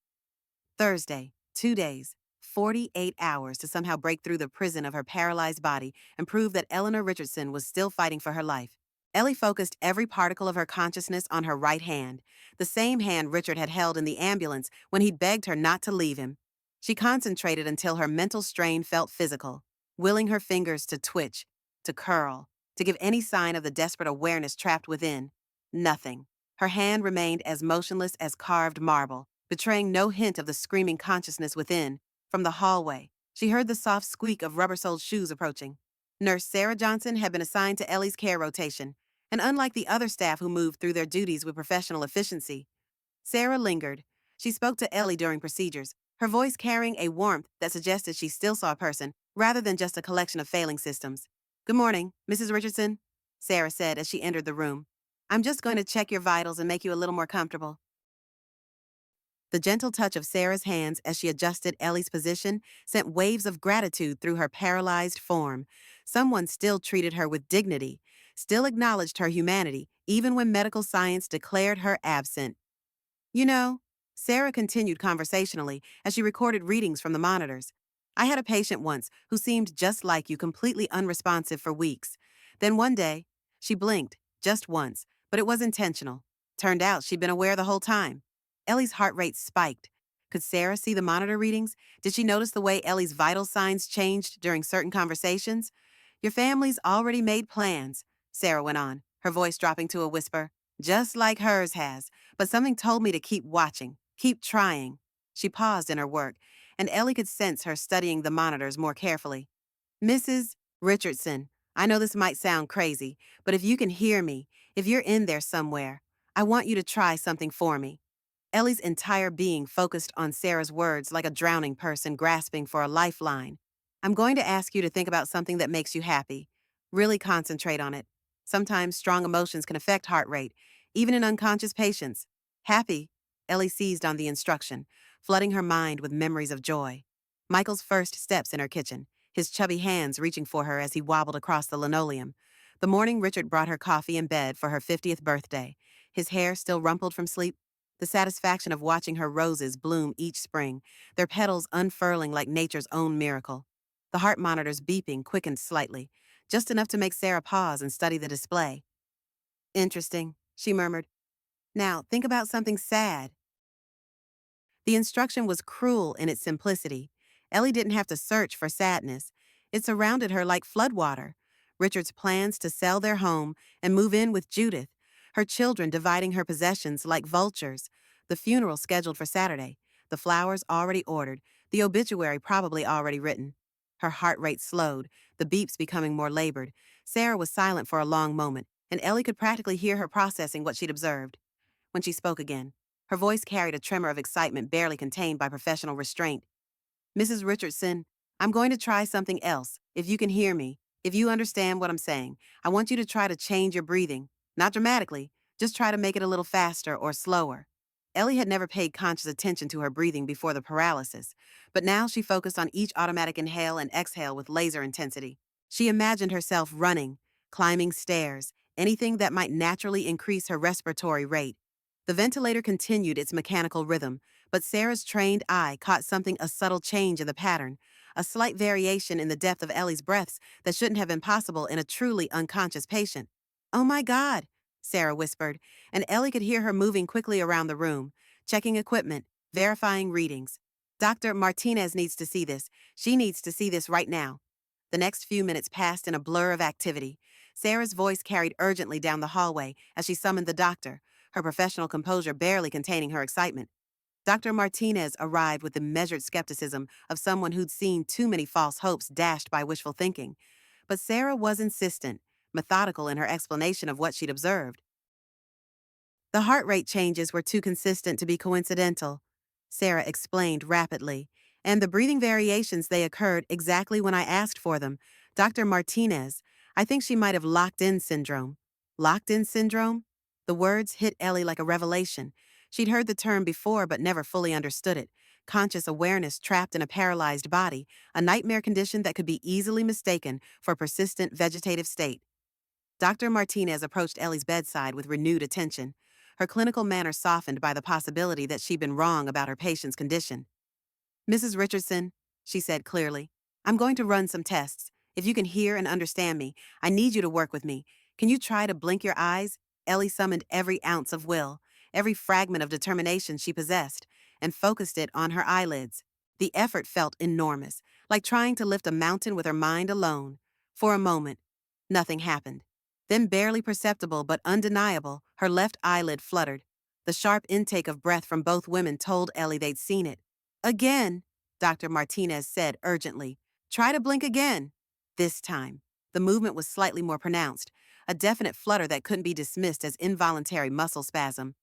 Thursday, 2 days, 48 hours to somehow break through the prison of her paralyzed body and prove that Eleanor Richardson was still fighting for her life. Ellie focused every particle of her consciousness on her right hand, the same hand Richard had held in the ambulance when he'd begged her not to leave him. She concentrated until her mental strain felt physical, willing her fingers to twitch, to curl, to give any sign of the desperate awareness trapped within. Nothing. Her hand remained as motionless as carved marble, betraying no hint of the screaming consciousness within. From the hallway, she heard the soft squeak of rubber-soled shoes approaching. Nurse Sarah Johnson had been assigned to Ellie's care rotation, and unlike the other staff who moved through their duties with professional efficiency, Sarah lingered. She spoke to Ellie during procedures, her voice carrying a warmth that suggested she still saw a person, rather than just a collection of failing systems. Good morning, Mrs. Richardson, Sarah said as she entered the room. I'm just going to check your vitals and make you a little more comfortable. The gentle touch of Sarah's hands as she adjusted Ellie's position sent waves of gratitude through her paralyzed form. Someone still treated her with dignity, still acknowledged her humanity, even when medical science declared her absent. You know, Sarah continued conversationally as she recorded readings from the monitors. I had a patient once who seemed just like you, completely unresponsive for weeks. Then one day, she blinked, just once, but it was intentional. Turned out she'd been aware the whole time. Ellie's heart rate spiked. Could Sarah see the monitor readings? Did she notice the way Ellie's vital signs changed during certain conversations? Your family's already made plans, Sarah went on, her voice dropping to a whisper. Just like hers has, but something told me to keep watching, keep trying. She paused in her work, and Ellie could sense her studying the monitors more carefully. Mrs. Richardson, I know this might sound crazy, but if you can hear me, if you're in there somewhere, I want you to try something for me. Ellie's entire being focused on Sarah's words like a drowning person grasping for a lifeline. I'm going to ask you to think about something that makes you happy. Really concentrate on it. Sometimes strong emotions can affect heart rate, even in unconscious patients. Happy, Ellie seized on the instruction, flooding her mind with memories of joy. Michael's first steps in her kitchen, his chubby hands reaching for her as he wobbled across the linoleum. The morning Richard brought her coffee in bed for her 50th birthday, his hair still rumpled from sleep. The satisfaction of watching her roses bloom each spring, their petals unfurling like nature's own miracle. The heart monitors beeping quickened slightly, just enough to make Sarah pause and study the display. Interesting, she murmured. Now, think about something sad. The instruction was cruel in its simplicity. Ellie didn't have to search for sadness. It surrounded her like floodwater. Richard's plans to sell their home and move in with Judith, her children dividing her possessions like vultures, the funeral scheduled for Saturday, the flowers already ordered, the obituary probably already written. Her heart rate slowed, the beeps becoming more labored. Sarah was silent for a long moment, and Ellie could practically hear her processing what she'd observed. When she spoke again, her voice carried a tremor of excitement barely contained by professional restraint. Mrs. Richardson, I'm going to try something else. If you can hear me, if you understand what I'm saying, I want you to try to change your breathing. Not dramatically, just try to make it a little faster or slower. Ellie had never paid conscious attention to her breathing before the paralysis, but now she focused on each automatic inhale and exhale with laser intensity. She imagined herself running, climbing stairs, anything that might naturally increase her respiratory rate. The ventilator continued its mechanical rhythm, but Sarah's trained eye caught something, a subtle change in the pattern, a slight variation in the depth of Ellie's breaths that shouldn't have been possible in a truly unconscious patient. Oh my God, Sarah whispered, and Ellie could hear her moving quickly around the room, checking equipment, verifying readings. Dr. Martinez needs to see this. She needs to see this right now. The next few minutes passed in a blur of activity. Sarah's voice carried urgently down the hallway as she summoned the doctor, her professional composure barely containing her excitement. Dr. Martinez arrived with the measured skepticism of someone who'd seen too many false hopes dashed by wishful thinking. But Sarah was insistent, methodical in her explanation of what she'd observed. The heart rate changes were too consistent to be coincidental, Sarah explained rapidly, and the breathing variations, they occurred exactly when I asked for them. Dr. Martinez, I think she might have locked-in syndrome. Locked-in syndrome? The words hit Ellie like a revelation. She'd heard the term before but never fully understood it. Conscious awareness trapped in a paralyzed body, a nightmare condition that could be easily mistaken for persistent vegetative state. Dr. Martinez approached Ellie's bedside with renewed attention, her clinical manner softened by the possibility that she'd been wrong about her patient's condition. Mrs. Richardson, she said clearly, I'm going to run some tests. If you can hear and understand me, I need you to work with me. Can you try to blink your eyes? Ellie summoned every ounce of will, every fragment of determination she possessed, and focused it on her eyelids. The effort felt enormous, like trying to lift a mountain with her mind alone. For a moment, nothing happened. Then, barely perceptible but undeniable, her left eyelid fluttered. The sharp intake of breath from both women told Ellie they'd seen it. Again, Dr. Martinez said urgently. Try to blink again. This time, the movement was slightly more pronounced, a definite flutter that couldn't be dismissed as involuntary muscle spasm.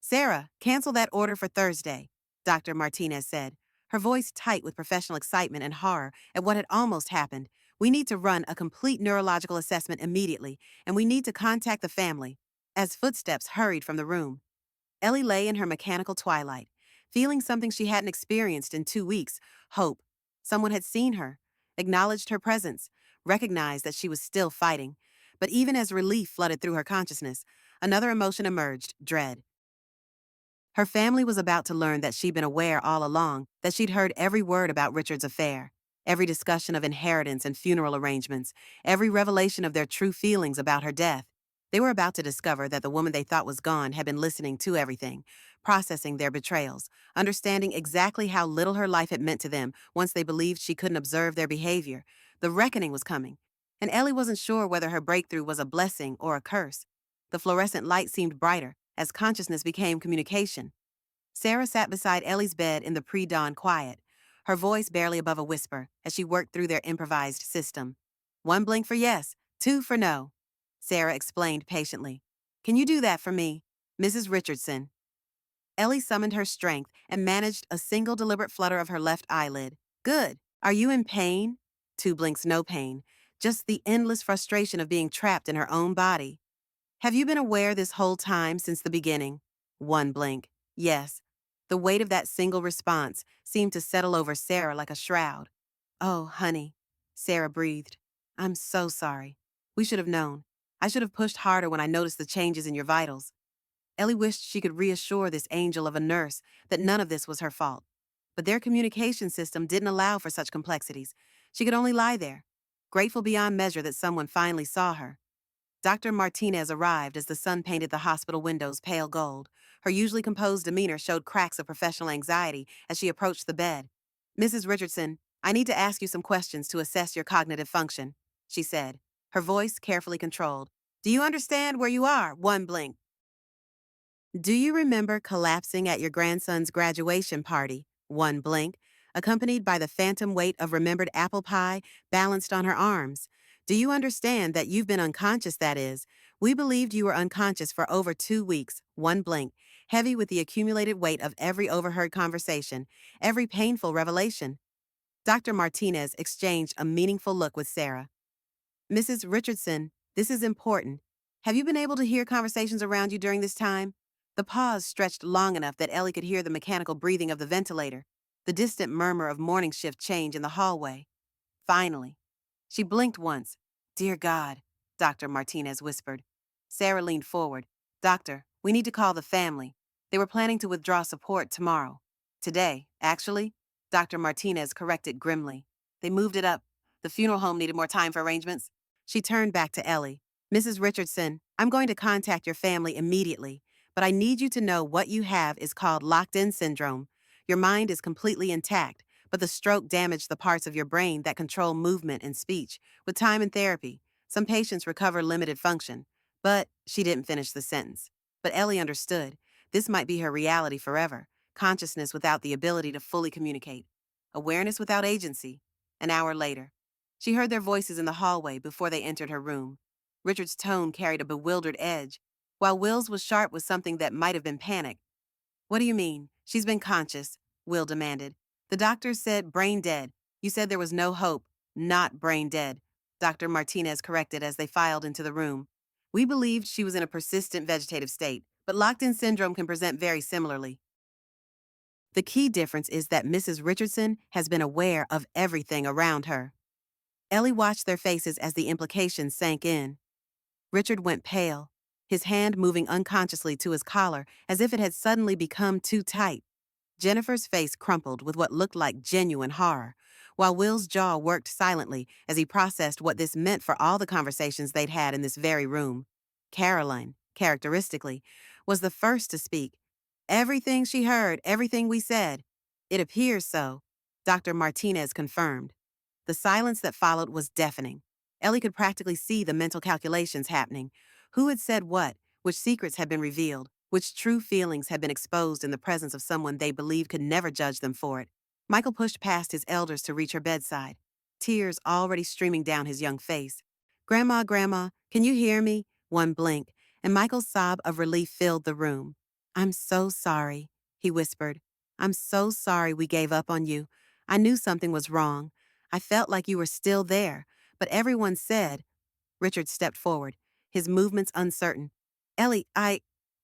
Sarah, cancel that order for Thursday, Dr. Martinez said, her voice tight with professional excitement and horror at what had almost happened. We need to run a complete neurological assessment immediately, and we need to contact the family. As footsteps hurried from the room, Ellie lay in her mechanical twilight, feeling something she hadn't experienced in 2 weeks: hope. Someone had seen her, acknowledged her presence, recognized that she was still fighting. But even as relief flooded through her consciousness, another emotion emerged: dread. Her family was about to learn that she'd been aware all along, that she'd heard every word about Richard's affair, every discussion of inheritance and funeral arrangements, every revelation of their true feelings about her death. They were about to discover that the woman they thought was gone had been listening to everything, processing their betrayals, understanding exactly how little her life had meant to them once they believed she couldn't observe their behavior. The reckoning was coming, and Ellie wasn't sure whether her breakthrough was a blessing or a curse. The fluorescent light seemed brighter as consciousness became communication. Sarah sat beside Ellie's bed in the pre-dawn quiet, her voice barely above a whisper as she worked through their improvised system. One blink for yes, two for no, Sarah explained patiently. Can you do that for me, Mrs. Richardson? Ellie summoned her strength and managed a single deliberate flutter of her left eyelid. Good. Are you in pain? Two blinks, no pain. Just the endless frustration of being trapped in her own body. Have you been aware this whole time since the beginning? One blink. Yes. The weight of that single response seemed to settle over Sarah like a shroud. Oh, honey, Sarah breathed. I'm so sorry. We should have known. I should have pushed harder when I noticed the changes in your vitals. Ellie wished she could reassure this angel of a nurse that none of this was her fault. But their communication system didn't allow for such complexities. She could only lie there, grateful beyond measure that someone finally saw her. Dr. Martinez arrived as the sun painted the hospital windows pale gold. Her usually composed demeanor showed cracks of professional anxiety as she approached the bed. Mrs. Richardson, I need to ask you some questions to assess your cognitive function, she said, her voice carefully controlled. Do you understand where you are? One blink. Do you remember collapsing at your grandson's graduation party? One blink, accompanied by the phantom weight of remembered apple pie balanced on her arms. Do you understand that you've been unconscious, that is? We believed you were unconscious for over 2 weeks. One blink, heavy with the accumulated weight of every overheard conversation, every painful revelation. Dr. Martinez exchanged a meaningful look with Sarah. Mrs. Richardson, this is important. Have you been able to hear conversations around you during this time? The pause stretched long enough that Ellie could hear the mechanical breathing of the ventilator, the distant murmur of morning shift change in the hallway. Finally, she blinked once. Dear God, Dr. Martinez whispered. Sarah leaned forward. Doctor, we need to call the family. They were planning to withdraw support tomorrow. Today, actually, Dr. Martinez corrected grimly. They moved it up. The funeral home needed more time for arrangements. She turned back to Ellie. Mrs. Richardson, I'm going to contact your family immediately, but I need you to know what you have is called locked-in syndrome. Your mind is completely intact, but the stroke damaged the parts of your brain that control movement and speech. With time and therapy, some patients recover limited function. But she didn't finish the sentence. But Ellie understood. This might be her reality forever. Consciousness without the ability to fully communicate. Awareness without agency. An hour later, she heard their voices in the hallway before they entered her room. Richard's tone carried a bewildered edge, while Will's was sharp with something that might have been panic. What do you mean? She's been conscious, Will demanded. The doctor said brain dead. You said there was no hope. Not brain dead, Dr. Martinez corrected as they filed into the room. We believed she was in a persistent vegetative state, but locked-in syndrome can present very similarly. The key difference is that Mrs. Richardson has been aware of everything around her. Ellie watched their faces as the implications sank in. Richard went pale, his hand moving unconsciously to his collar as if it had suddenly become too tight. Jennifer's face crumpled with what looked like genuine horror, while Will's jaw worked silently as he processed what this meant for all the conversations they'd had in this very room. Caroline, characteristically, was the first to speak. Everything she heard, everything we said. It appears so, Dr. Martinez confirmed. The silence that followed was deafening. Ellie could practically see the mental calculations happening. Who had said what? Which secrets had been revealed? Which true feelings had been exposed in the presence of someone they believed could never judge them for it? Michael pushed past his elders to reach her bedside, tears already streaming down his young face. Grandma, Grandma, can you hear me? One blink, and Michael's sob of relief filled the room. I'm so sorry, he whispered. I'm so sorry we gave up on you. I knew something was wrong. I felt like you were still there, but everyone said. Richard stepped forward, his movements uncertain. Ellie,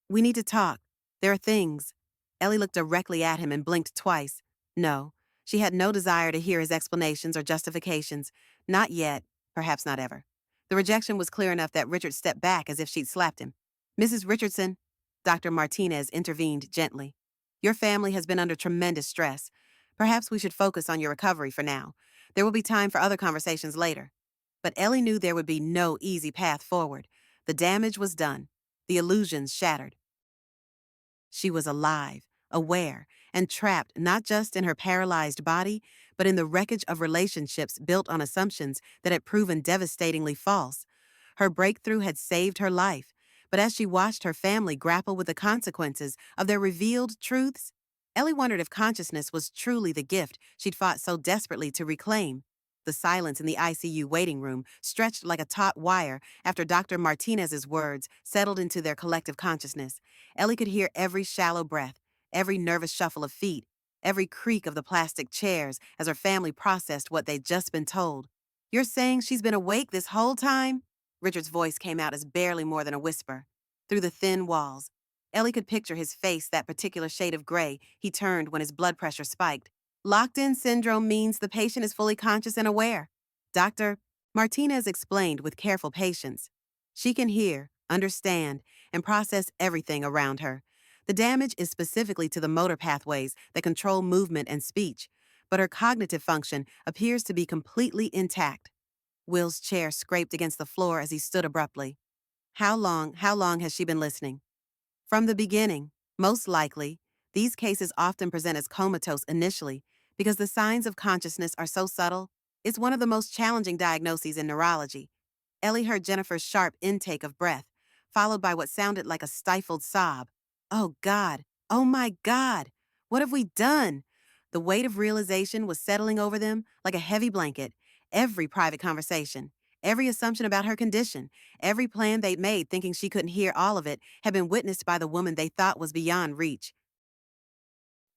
we need to talk. There are things. Ellie looked directly at him and blinked twice. No, she had no desire to hear his explanations or justifications. Not yet, perhaps not ever. The rejection was clear enough that Richard stepped back as if she'd slapped him. Mrs. Richardson, Dr. Martinez intervened gently. Your family has been under tremendous stress. Perhaps we should focus on your recovery for now. There will be time for other conversations later. But Ellie knew there would be no easy path forward. The damage was done, the illusions shattered. She was alive, aware, and trapped not just in her paralyzed body, but in the wreckage of relationships built on assumptions that had proven devastatingly false. Her breakthrough had saved her life, but as she watched her family grapple with the consequences of their revealed truths, Ellie wondered if consciousness was truly the gift she'd fought so desperately to reclaim. The silence in the ICU waiting room stretched like a taut wire after Dr. Martinez's words settled into their collective consciousness. Ellie could hear every shallow breath, every nervous shuffle of feet, every creak of the plastic chairs as her family processed what they'd just been told. You're saying she's been awake this whole time? Richard's voice came out as barely more than a whisper. Through the thin walls, Ellie could picture his face, that particular shade of gray he turned when his blood pressure spiked. Locked-in syndrome means the patient is fully conscious and aware. Dr. Martinez explained with careful patience. She can hear, understand, and process everything around her. The damage is specifically to the motor pathways that control movement and speech, but her cognitive function appears to be completely intact. Will's chair scraped against the floor as he stood abruptly. How long has she been listening? From the beginning, most likely. These cases often present as comatose initially because the signs of consciousness are so subtle. It's one of the most challenging diagnoses in neurology. Ellie heard Jennifer's sharp intake of breath, followed by what sounded like a stifled sob. Oh God! Oh my God! What have we done? The weight of realization was settling over them like a heavy blanket. Every private conversation, every assumption about her condition, every plan they'd made thinking she couldn't hear all of it had been witnessed by the woman they thought was beyond reach.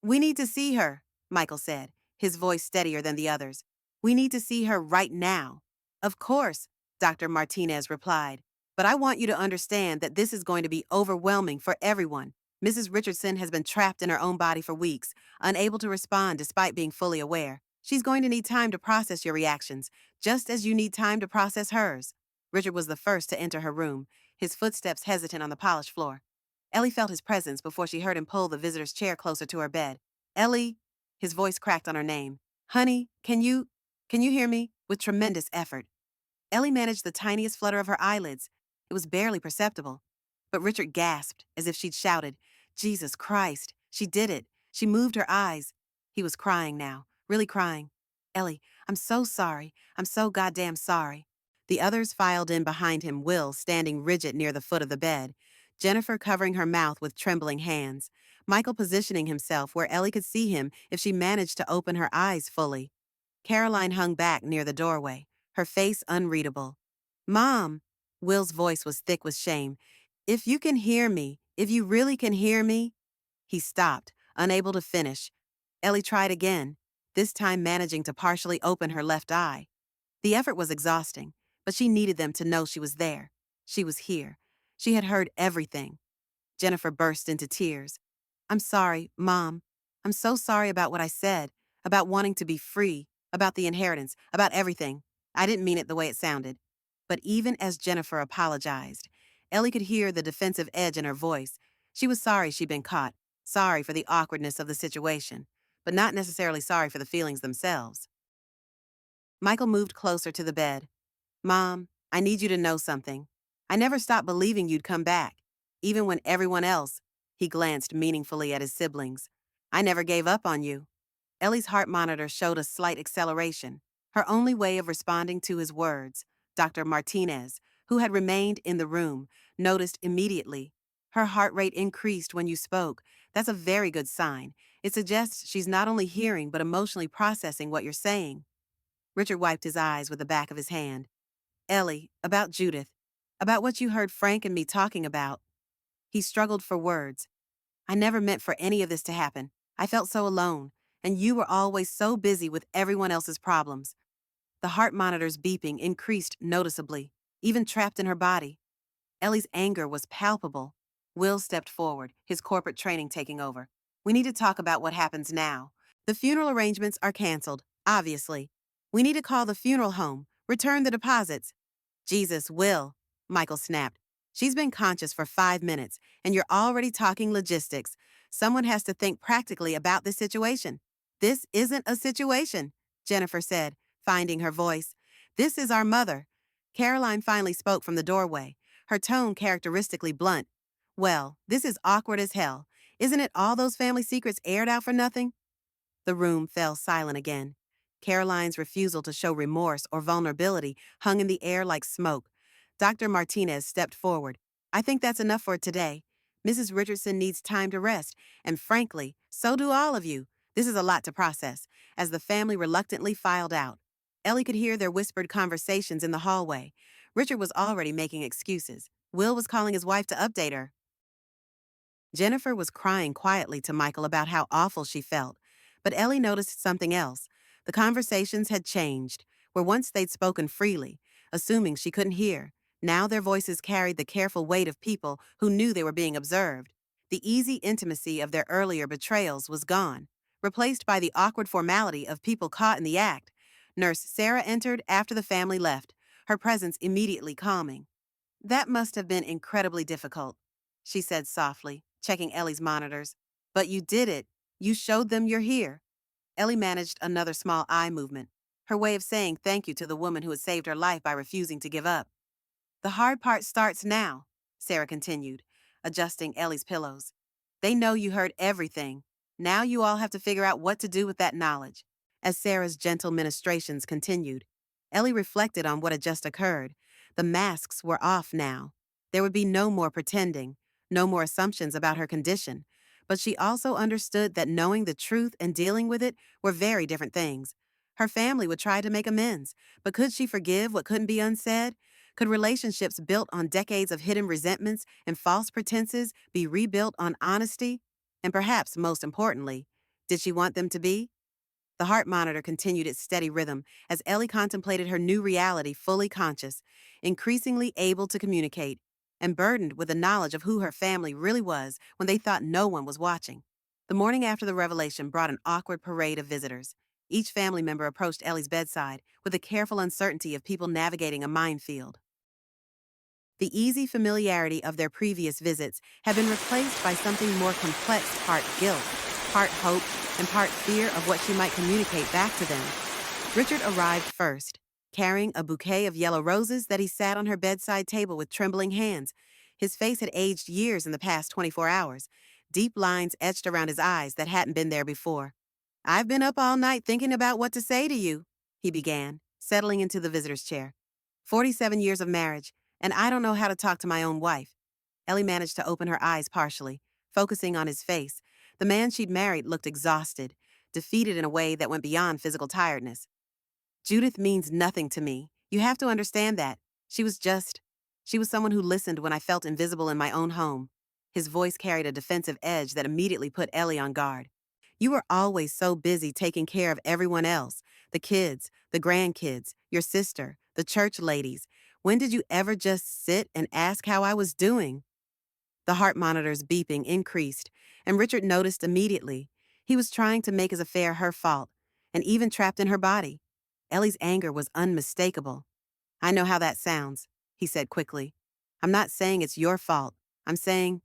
We need to see her, Michael said, his voice steadier than the others. We need to see her right now. Of course, Dr. Martinez replied. But I want you to understand that this is going to be overwhelming for everyone. Mrs. Richardson has been trapped in her own body for weeks, unable to respond despite being fully aware. She's going to need time to process your reactions, just as you need time to process hers. Richard was the first to enter her room, his footsteps hesitant on the polished floor. Ellie felt his presence before she heard him pull the visitor's chair closer to her bed. Ellie, his voice cracked on her name. Honey, can you hear me? With tremendous effort. Ellie managed the tiniest flutter of her eyelids. It was barely perceptible. But Richard gasped, as if she'd shouted, Jesus Christ, she did it. She moved her eyes. He was crying now, really crying. Ellie, I'm so sorry. I'm so goddamn sorry. The others filed in behind him, Will standing rigid near the foot of the bed, Jennifer covering her mouth with trembling hands, Michael positioning himself where Ellie could see him if she managed to open her eyes fully. Caroline hung back near the doorway, her face unreadable. Mom! Will's voice was thick with shame. If you can hear me, if you really can hear me. He stopped, unable to finish. Ellie tried again, this time managing to partially open her left eye. The effort was exhausting, but she needed them to know she was there. She was here. She had heard everything. Jennifer burst into tears. I'm sorry, Mom. I'm so sorry about what I said, about wanting to be free, about the inheritance, about everything. I didn't mean it the way it sounded. But even as Jennifer apologized, Ellie could hear the defensive edge in her voice. She was sorry she'd been caught, sorry for the awkwardness of the situation, but not necessarily sorry for the feelings themselves. Michael moved closer to the bed. Mom, I need you to know something. I never stopped believing you'd come back, even when everyone else, he glanced meaningfully at his siblings. I never gave up on you. Ellie's heart monitor showed a slight acceleration, her only way of responding to his words. Dr. Martinez, who had remained in the room, noticed immediately. Her heart rate increased when you spoke. That's a very good sign. It suggests she's not only hearing but emotionally processing what you're saying. Richard wiped his eyes with the back of his hand. Ellie, about Judith, about what you heard Frank and me talking about. He struggled for words. I never meant for any of this to happen. I felt so alone, and you were always so busy with everyone else's problems. The heart monitor's beeping increased noticeably, even trapped in her body. Ellie's anger was palpable. Will stepped forward, his corporate training taking over. We need to talk about what happens now. The funeral arrangements are canceled, obviously. We need to call the funeral home, return the deposits. Jesus, Will, Michael snapped. She's been conscious for 5 minutes, and you're already talking logistics. Someone has to think practically about this situation. This isn't a situation, Jennifer said, finding her voice. This is our mother. Caroline finally spoke from the doorway, her tone characteristically blunt. Well, this is awkward as hell. Isn't it all those family secrets aired out for nothing? The room fell silent again. Caroline's refusal to show remorse or vulnerability hung in the air like smoke. Dr. Martinez stepped forward. I think that's enough for today. Mrs. Richardson needs time to rest, and frankly, so do all of you. This is a lot to process, as the family reluctantly filed out. Ellie could hear their whispered conversations in the hallway. Richard was already making excuses. Will was calling his wife to update her. Jennifer was crying quietly to Michael about how awful she felt. But Ellie noticed something else. The conversations had changed, where once they'd spoken freely, assuming she couldn't hear. Now their voices carried the careful weight of people who knew they were being observed. The easy intimacy of their earlier betrayals was gone, replaced by the awkward formality of people caught in the act. Nurse Sarah entered after the family left, her presence immediately calming. That must have been incredibly difficult, she said softly, checking Ellie's monitors. But you did it. You showed them you're here. Ellie managed another small eye movement, her way of saying thank you to the woman who had saved her life by refusing to give up. The hard part starts now, Sarah continued, adjusting Ellie's pillows. They know you heard everything. Now you all have to figure out what to do with that knowledge. As Sarah's gentle ministrations continued, Ellie reflected on what had just occurred. The masks were off now. There would be no more pretending, no more assumptions about her condition. But she also understood that knowing the truth and dealing with it were very different things. Her family would try to make amends, but could she forgive what couldn't be unsaid? Could relationships built on decades of hidden resentments and false pretenses be rebuilt on honesty? And perhaps most importantly, did she want them to be? The heart monitor continued its steady rhythm as Ellie contemplated her new reality fully conscious, increasingly able to communicate, and burdened with the knowledge of who her family really was when they thought no one was watching. The morning after the revelation brought an awkward parade of visitors. Each family member approached Ellie's bedside with the careful uncertainty of people navigating a minefield. The easy familiarity of their previous visits had been replaced by something more complex, part guilt, part hope, and part fear of what she might communicate back to them. Richard arrived first, carrying a bouquet of yellow roses that he sat on her bedside table with trembling hands. His face had aged years in the past 24 hours, deep lines etched around his eyes that hadn't been there before. I've been up all night thinking about what to say to you, he began, settling into the visitor's chair. 47 years of marriage, and I don't know how to talk to my own wife. Ellie managed to open her eyes partially, focusing on his face. The man she'd married looked exhausted, defeated in a way that went beyond physical tiredness. Judith means nothing to me. You have to understand that. She was someone who listened when I felt invisible in my own home. His voice carried a defensive edge that immediately put Ellie on guard. You were always so busy taking care of everyone else, the kids, the grandkids, your sister, the church ladies. When did you ever just sit and ask how I was doing? The heart monitor's beeping increased, and Richard noticed immediately. He was trying to make his affair her fault, and even trapped in her body. Ellie's anger was unmistakable. I know how that sounds, he said quickly. I'm not saying it's your fault. I'm saying,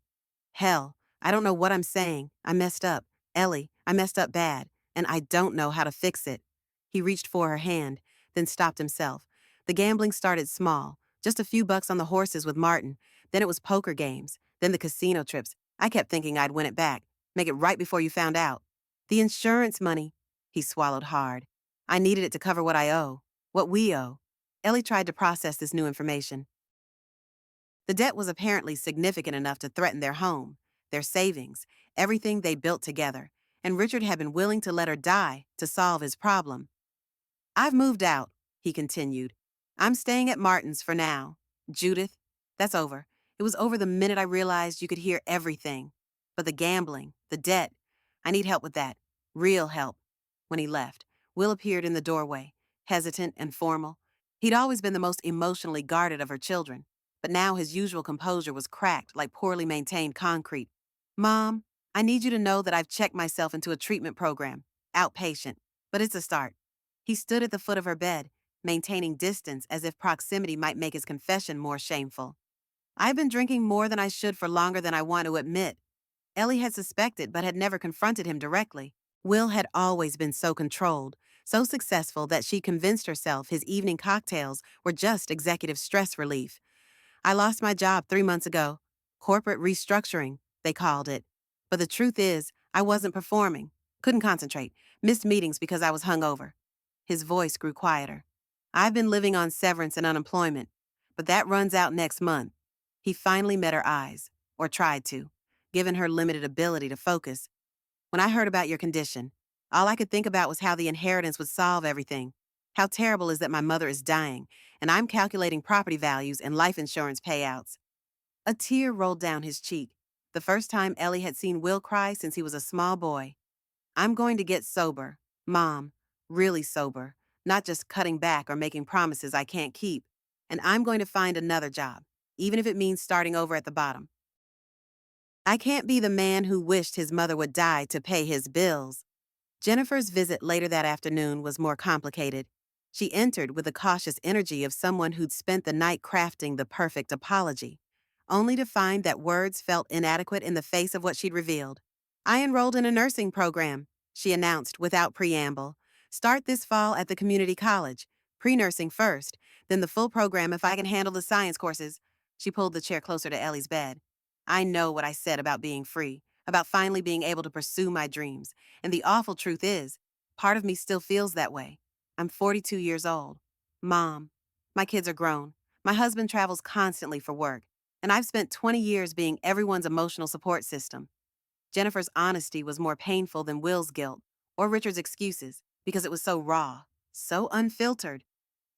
hell, I don't know what I'm saying. I messed up. Ellie, I messed up bad, and I don't know how to fix it. He reached for her hand, then stopped himself. The gambling started small, just a few bucks on the horses with Martin. Then it was poker games, then the casino trips. I kept thinking I'd win it back, make it right before you found out. The insurance money, he swallowed hard. I needed it to cover what I owe, what we owe. Ellie tried to process this new information. The debt was apparently significant enough to threaten their home, their savings, everything they built together, and Richard had been willing to let her die to solve his problem. I've moved out, he continued. I'm staying at Martin's for now. Judith, that's over. It was over the minute I realized you could hear everything. But the gambling, the debt, I need help with that. Real help. When he left, Will appeared in the doorway, hesitant and formal. He'd always been the most emotionally guarded of her children, but now his usual composure was cracked like poorly maintained concrete. Mom, I need you to know that I've checked myself into a treatment program, outpatient, but it's a start. He stood at the foot of her bed, maintaining distance as if proximity might make his confession more shameful. I've been drinking more than I should for longer than I want to admit. Ellie had suspected but had never confronted him directly. Will had always been so controlled, so successful that she convinced herself his evening cocktails were just executive stress relief. I lost my job 3 months ago. Corporate restructuring, they called it. But the truth is, I wasn't performing, couldn't concentrate, missed meetings because I was hungover. His voice grew quieter. I've been living on severance and unemployment, but that runs out next month. He finally met her eyes, or tried to, given her limited ability to focus. When I heard about your condition, all I could think about was how the inheritance would solve everything. How terrible is that my mother is dying, and I'm calculating property values and life insurance payouts. A tear rolled down his cheek, the first time Ellie had seen Will cry since he was a small boy. I'm going to get sober, Mom, really sober, not just cutting back or making promises I can't keep. And I'm going to find another job, even if it means starting over at the bottom. I can't be the man who wished his mother would die to pay his bills. Jennifer's visit later that afternoon was more complicated. She entered with the cautious energy of someone who'd spent the night crafting the perfect apology, only to find that words felt inadequate in the face of what she'd revealed. I enrolled in a nursing program, she announced without preamble. Start this fall at the community college. Pre-nursing first, then the full program if I can handle the science courses. She pulled the chair closer to Ellie's bed. I know what I said about being free, about finally being able to pursue my dreams. And the awful truth is, part of me still feels that way. I'm 42 years old. Mom, my kids are grown. My husband travels constantly for work, and I've spent 20 years being everyone's emotional support system. Jennifer's honesty was more painful than Will's guilt, or Richard's excuses, because it was so raw, so unfiltered.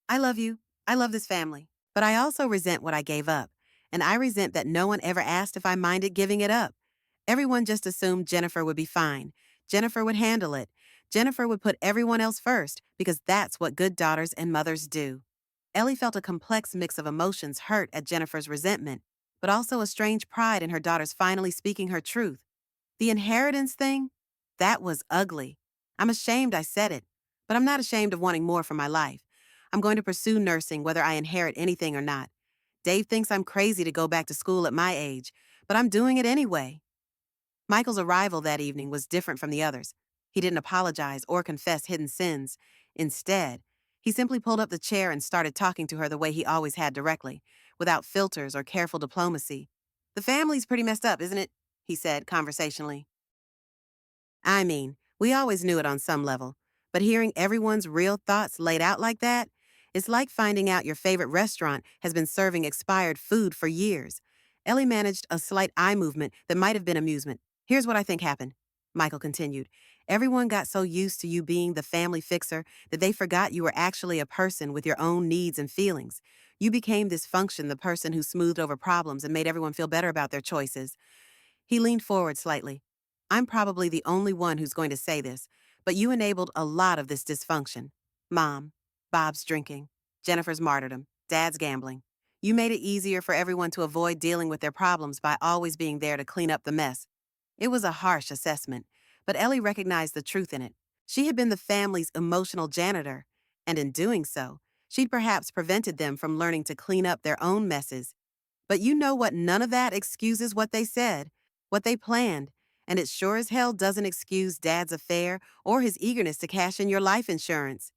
I love you. I love this family. But I also resent what I gave up, and I resent that no one ever asked if I minded giving it up. Everyone just assumed Jennifer would be fine. Jennifer would handle it. Jennifer would put everyone else first, because that's what good daughters and mothers do. Ellie felt a complex mix of emotions, hurt at Jennifer's resentment, but also a strange pride in her daughter's finally speaking her truth. The inheritance thing? That was ugly. I'm ashamed I said it, but I'm not ashamed of wanting more for my life. I'm going to pursue nursing whether I inherit anything or not. Dave thinks I'm crazy to go back to school at my age, but I'm doing it anyway. Michael's arrival that evening was different from the others. He didn't apologize or confess hidden sins. Instead, he simply pulled up the chair and started talking to her the way he always had directly, without filters or careful diplomacy. The family's pretty messed up, isn't it? He said conversationally. I mean, we always knew it on some level, but hearing everyone's real thoughts laid out like that, it's like finding out your favorite restaurant has been serving expired food for years. Ellie managed a slight eye movement that might have been amusement. Here's what I think happened, Michael continued. Everyone got so used to you being the family fixer that they forgot you were actually a person with your own needs and feelings. You became this function, the person who smoothed over problems and made everyone feel better about their choices. He leaned forward slightly. I'm probably the only one who's going to say this, but you enabled a lot of this dysfunction. Mom, Bob's drinking, Jennifer's martyrdom, Dad's gambling. You made it easier for everyone to avoid dealing with their problems by always being there to clean up the mess. It was a harsh assessment, but Ellie recognized the truth in it. She had been the family's emotional janitor, and in doing so, she'd perhaps prevented them from learning to clean up their own messes. But you know what? None of that excuses what they said, what they planned, and it sure as hell doesn't excuse Dad's affair or his eagerness to cash in your life insurance.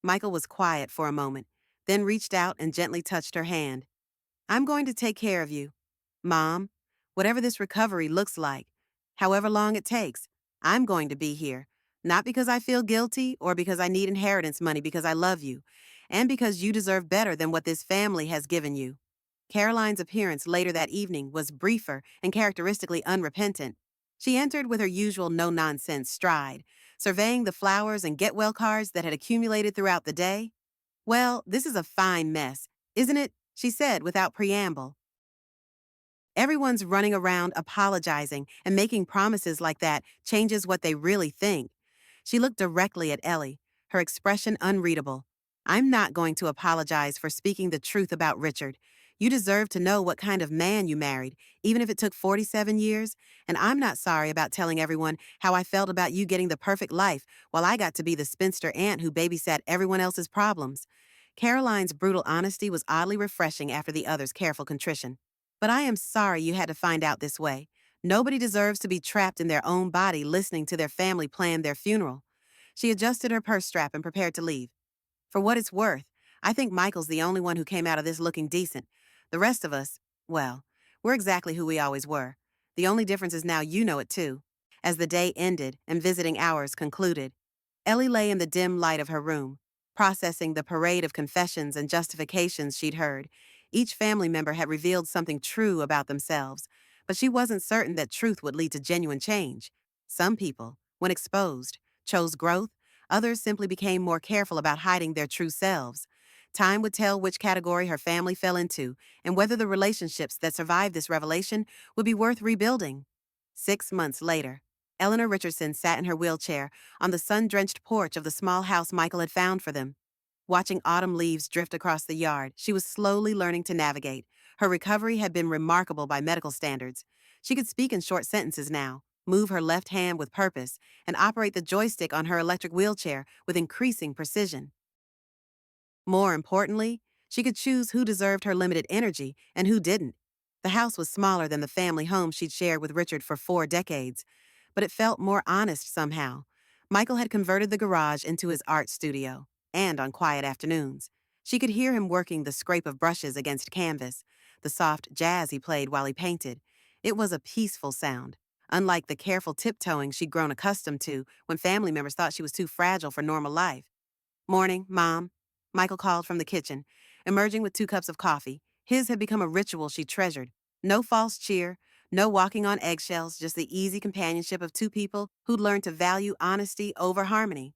Michael was quiet for a moment, then reached out and gently touched her hand. I'm going to take care of you. Mom, whatever this recovery looks like, however long it takes, I'm going to be here. Not because I feel guilty or because I need inheritance money, because I love you, and because you deserve better than what this family has given you. Caroline's appearance later that evening was briefer and characteristically unrepentant. She entered with her usual no-nonsense stride, surveying the flowers and get-well cards that had accumulated throughout the day. Well, this is a fine mess, isn't it? She said without preamble. Everyone's running around apologizing and making promises like that changes what they really think. She looked directly at Ellie, her expression unreadable. I'm not going to apologize for speaking the truth about Richard. You deserve to know what kind of man you married, even if it took 47 years, and I'm not sorry about telling everyone how I felt about you getting the perfect life while I got to be the spinster aunt who babysat everyone else's problems. Caroline's brutal honesty was oddly refreshing after the other's careful contrition. But I am sorry you had to find out this way. Nobody deserves to be trapped in their own body listening to their family plan their funeral. She adjusted her purse strap and prepared to leave. For what it's worth, I think Michael's the only one who came out of this looking decent. The rest of us, well, we're exactly who we always were. The only difference is now you know it too. As the day ended and visiting hours concluded, Ellie lay in the dim light of her room, processing the parade of confessions and justifications she'd heard. Each family member had revealed something true about themselves, but she wasn't certain that truth would lead to genuine change. Some people, when exposed, chose growth. Others simply became more careful about hiding their true selves. Time would tell which category her family fell into and whether the relationships that survived this revelation would be worth rebuilding. 6 months later, Eleanor Richardson sat in her wheelchair on the sun-drenched porch of the small house Michael had found for them. Watching autumn leaves drift across the yard, she was slowly learning to navigate. Her recovery had been remarkable by medical standards. She could speak in short sentences now, move her left hand with purpose, and operate the joystick on her electric wheelchair with increasing precision. More importantly, she could choose who deserved her limited energy and who didn't. The house was smaller than the family home she'd shared with Richard for 4 decades, but it felt more honest somehow. Michael had converted the garage into his art studio, and on quiet afternoons, she could hear him working the scrape of brushes against canvas, the soft jazz he played while he painted. It was a peaceful sound, unlike the careful tiptoeing she'd grown accustomed to when family members thought she was too fragile for normal life. "Morning, Mom," Michael called from the kitchen, emerging with 2 cups of coffee. His had become a ritual she treasured. No false cheer, no walking on eggshells, just the easy companionship of two people who'd learned to value honesty over harmony.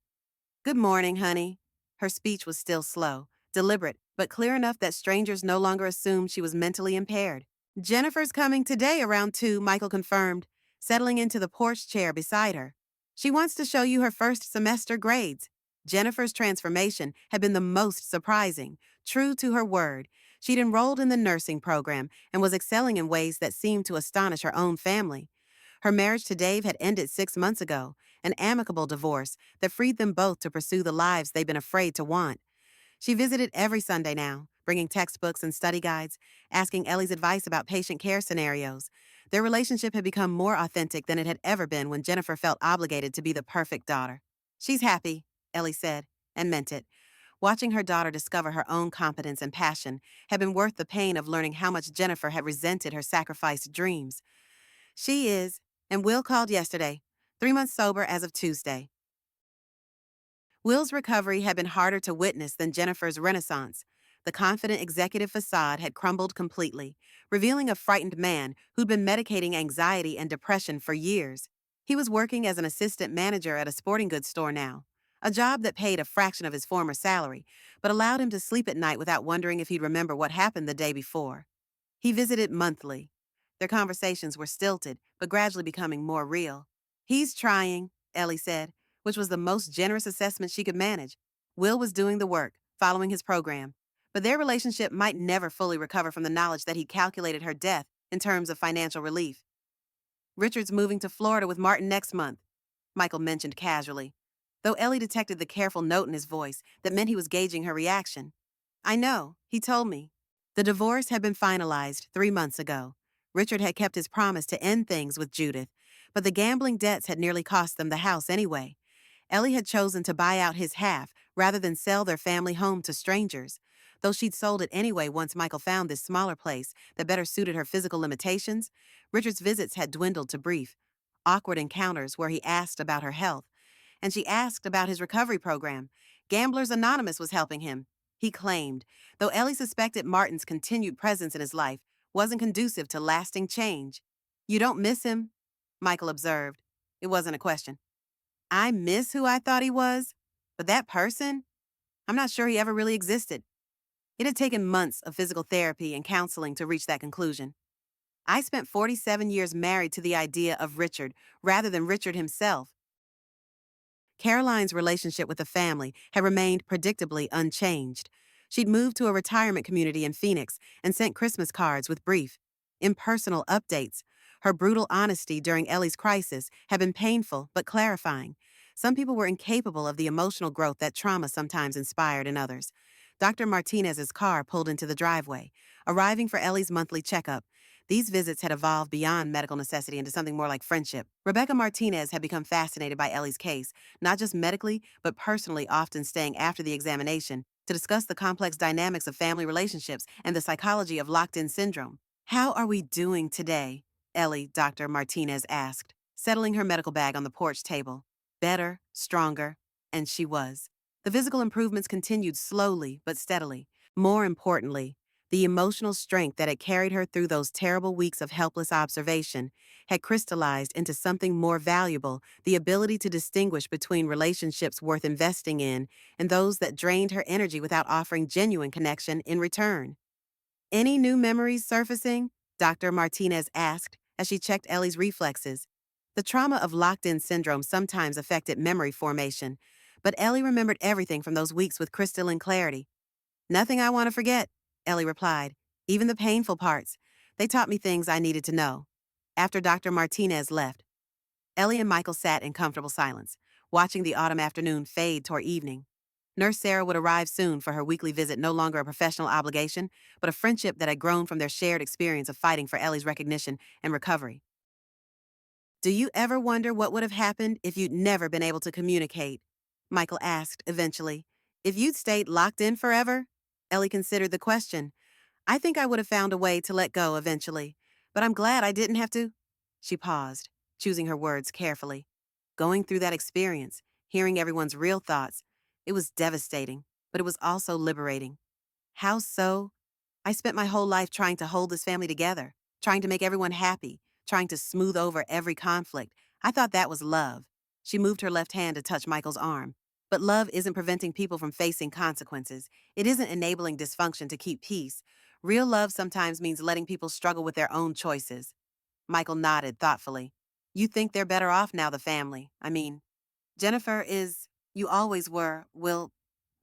"Good morning, honey." Her speech was still slow, deliberate, but clear enough that strangers no longer assumed she was mentally impaired. "Jennifer's coming today around 2, Michael confirmed, settling into the porch chair beside her. "She wants to show you her first semester grades." Jennifer's transformation had been the most surprising. True to her word, she'd enrolled in the nursing program and was excelling in ways that seemed to astonish her own family. Her marriage to Dave had ended 6 months ago, an amicable divorce that freed them both to pursue the lives they'd been afraid to want. She visited every Sunday now, bringing textbooks and study guides, asking Ellie's advice about patient care scenarios. Their relationship had become more authentic than it had ever been when Jennifer felt obligated to be the perfect daughter. "She's happy," Ellie said, and meant it. Watching her daughter discover her own competence and passion had been worth the pain of learning how much Jennifer had resented her sacrificed dreams. "She is, and Will called yesterday, 3 months sober as of Tuesday." Will's recovery had been harder to witness than Jennifer's renaissance. The confident executive facade had crumbled completely, revealing a frightened man who'd been medicating anxiety and depression for years. He was working as an assistant manager at a sporting goods store now, a job that paid a fraction of his former salary, but allowed him to sleep at night without wondering if he'd remember what happened the day before. He visited monthly. Their conversations were stilted, but gradually becoming more real. "He's trying," Ellie said, which was the most generous assessment she could manage. Will was doing the work, following his program. But their relationship might never fully recover from the knowledge that he calculated her death in terms of financial relief. "Richard's moving to Florida with Martin next month," Michael mentioned casually, though Ellie detected the careful note in his voice that meant he was gauging her reaction. "I know, he told me." The divorce had been finalized 3 months ago. Richard had kept his promise to end things with Judith, but the gambling debts had nearly cost them the house anyway. Ellie had chosen to buy out his half rather than sell their family home to strangers. Though she'd sold it anyway once Michael found this smaller place that better suited her physical limitations, Richard's visits had dwindled to brief, awkward encounters where he asked about her health, and she asked about his recovery program. Gamblers Anonymous was helping him, he claimed, though Ellie suspected Martin's continued presence in his life wasn't conducive to lasting change. "You don't miss him?" Michael observed. It wasn't a question. "I miss who I thought he was, but that person? I'm not sure he ever really existed." It had taken months of physical therapy and counseling to reach that conclusion. I spent 47 years married to the idea of Richard rather than Richard himself. Caroline's relationship with the family had remained predictably unchanged. She'd moved to a retirement community in Phoenix and sent Christmas cards with brief, impersonal updates. Her brutal honesty during Ellie's crisis had been painful but clarifying. Some people were incapable of the emotional growth that trauma sometimes inspired in others. Dr. Martinez's car pulled into the driveway, arriving for Ellie's monthly checkup. These visits had evolved beyond medical necessity into something more like friendship. Rebecca Martinez had become fascinated by Ellie's case, not just medically, but personally, often staying after the examination to discuss the complex dynamics of family relationships and the psychology of locked-in syndrome. How are we doing today? Ellie, Dr. Martinez asked, settling her medical bag on the porch table. Better, stronger, and she was. The physical improvements continued slowly but steadily. More importantly, the emotional strength that had carried her through those terrible weeks of helpless observation had crystallized into something more valuable, the ability to distinguish between relationships worth investing in and those that drained her energy without offering genuine connection in return. Any new memories surfacing? Dr. Martinez asked as she checked Ellie's reflexes. The trauma of locked-in syndrome sometimes affected memory formation, but Ellie remembered everything from those weeks with crystalline clarity. Nothing I want to forget, Ellie replied. Even the painful parts. They taught me things I needed to know. After Dr. Martinez left, Ellie and Michael sat in comfortable silence, watching the autumn afternoon fade toward evening. Nurse Sarah would arrive soon for her weekly visit, no longer a professional obligation, but a friendship that had grown from their shared experience of fighting for Ellie's recognition and recovery. Do you ever wonder what would have happened if you'd never been able to communicate? Michael asked eventually. If you'd stayed locked in forever? Ellie considered the question. I think I would have found a way to let go eventually, but I'm glad I didn't have to. She paused, choosing her words carefully. Going through that experience, hearing everyone's real thoughts, it was devastating, but it was also liberating. How so? I spent my whole life trying to hold this family together, trying to make everyone happy, trying to smooth over every conflict. I thought that was love. She moved her left hand to touch Michael's arm. But love isn't preventing people from facing consequences. It isn't enabling dysfunction to keep peace. Real love sometimes means letting people struggle with their own choices. Michael nodded thoughtfully. You think they're better off now, the family. I mean, Jennifer is, you always were, will,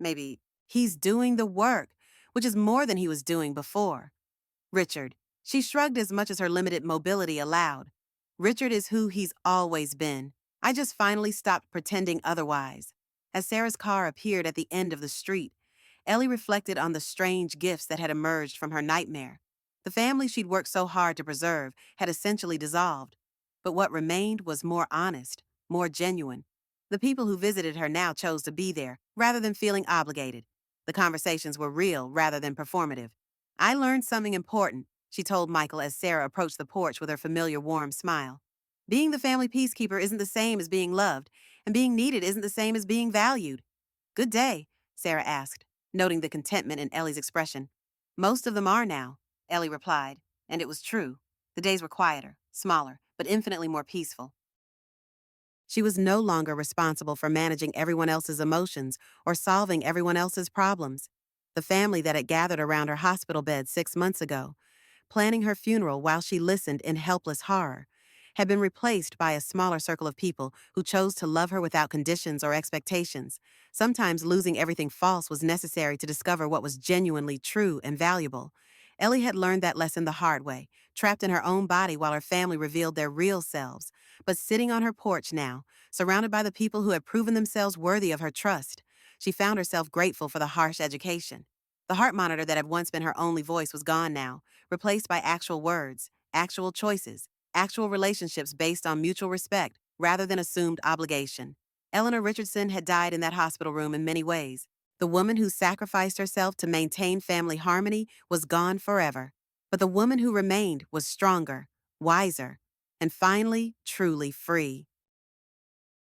maybe, he's doing the work, which is more than he was doing before. Richard. She shrugged as much as her limited mobility allowed. Richard is who he's always been. I just finally stopped pretending otherwise. As Sarah's car appeared at the end of the street, Ellie reflected on the strange gifts that had emerged from her nightmare. The family she'd worked so hard to preserve had essentially dissolved. But what remained was more honest, more genuine. The people who visited her now chose to be there, rather than feeling obligated. The conversations were real rather than performative. I learned something important, she told Michael as Sarah approached the porch with her familiar warm smile. Being the family peacekeeper isn't the same as being loved, and being needed isn't the same as being valued. Good day, Sarah asked, noting the contentment in Ellie's expression. Most of them are now, Ellie replied, and it was true. The days were quieter, smaller, but infinitely more peaceful. She was no longer responsible for managing everyone else's emotions or solving everyone else's problems. The family that had gathered around her hospital bed 6 months ago, planning her funeral while she listened in helpless horror, had been replaced by a smaller circle of people who chose to love her without conditions or expectations. Sometimes losing everything false was necessary to discover what was genuinely true and valuable. Ellie had learned that lesson the hard way, trapped in her own body while her family revealed their real selves. But sitting on her porch now, surrounded by the people who had proven themselves worthy of her trust, she found herself grateful for the harsh education. The heart monitor that had once been her only voice was gone now, replaced by actual words, actual choices, actual relationships based on mutual respect rather than assumed obligation. Eleanor Richardson had died in that hospital room in many ways. The woman who sacrificed herself to maintain family harmony was gone forever. But the woman who remained was stronger, wiser, and finally truly free.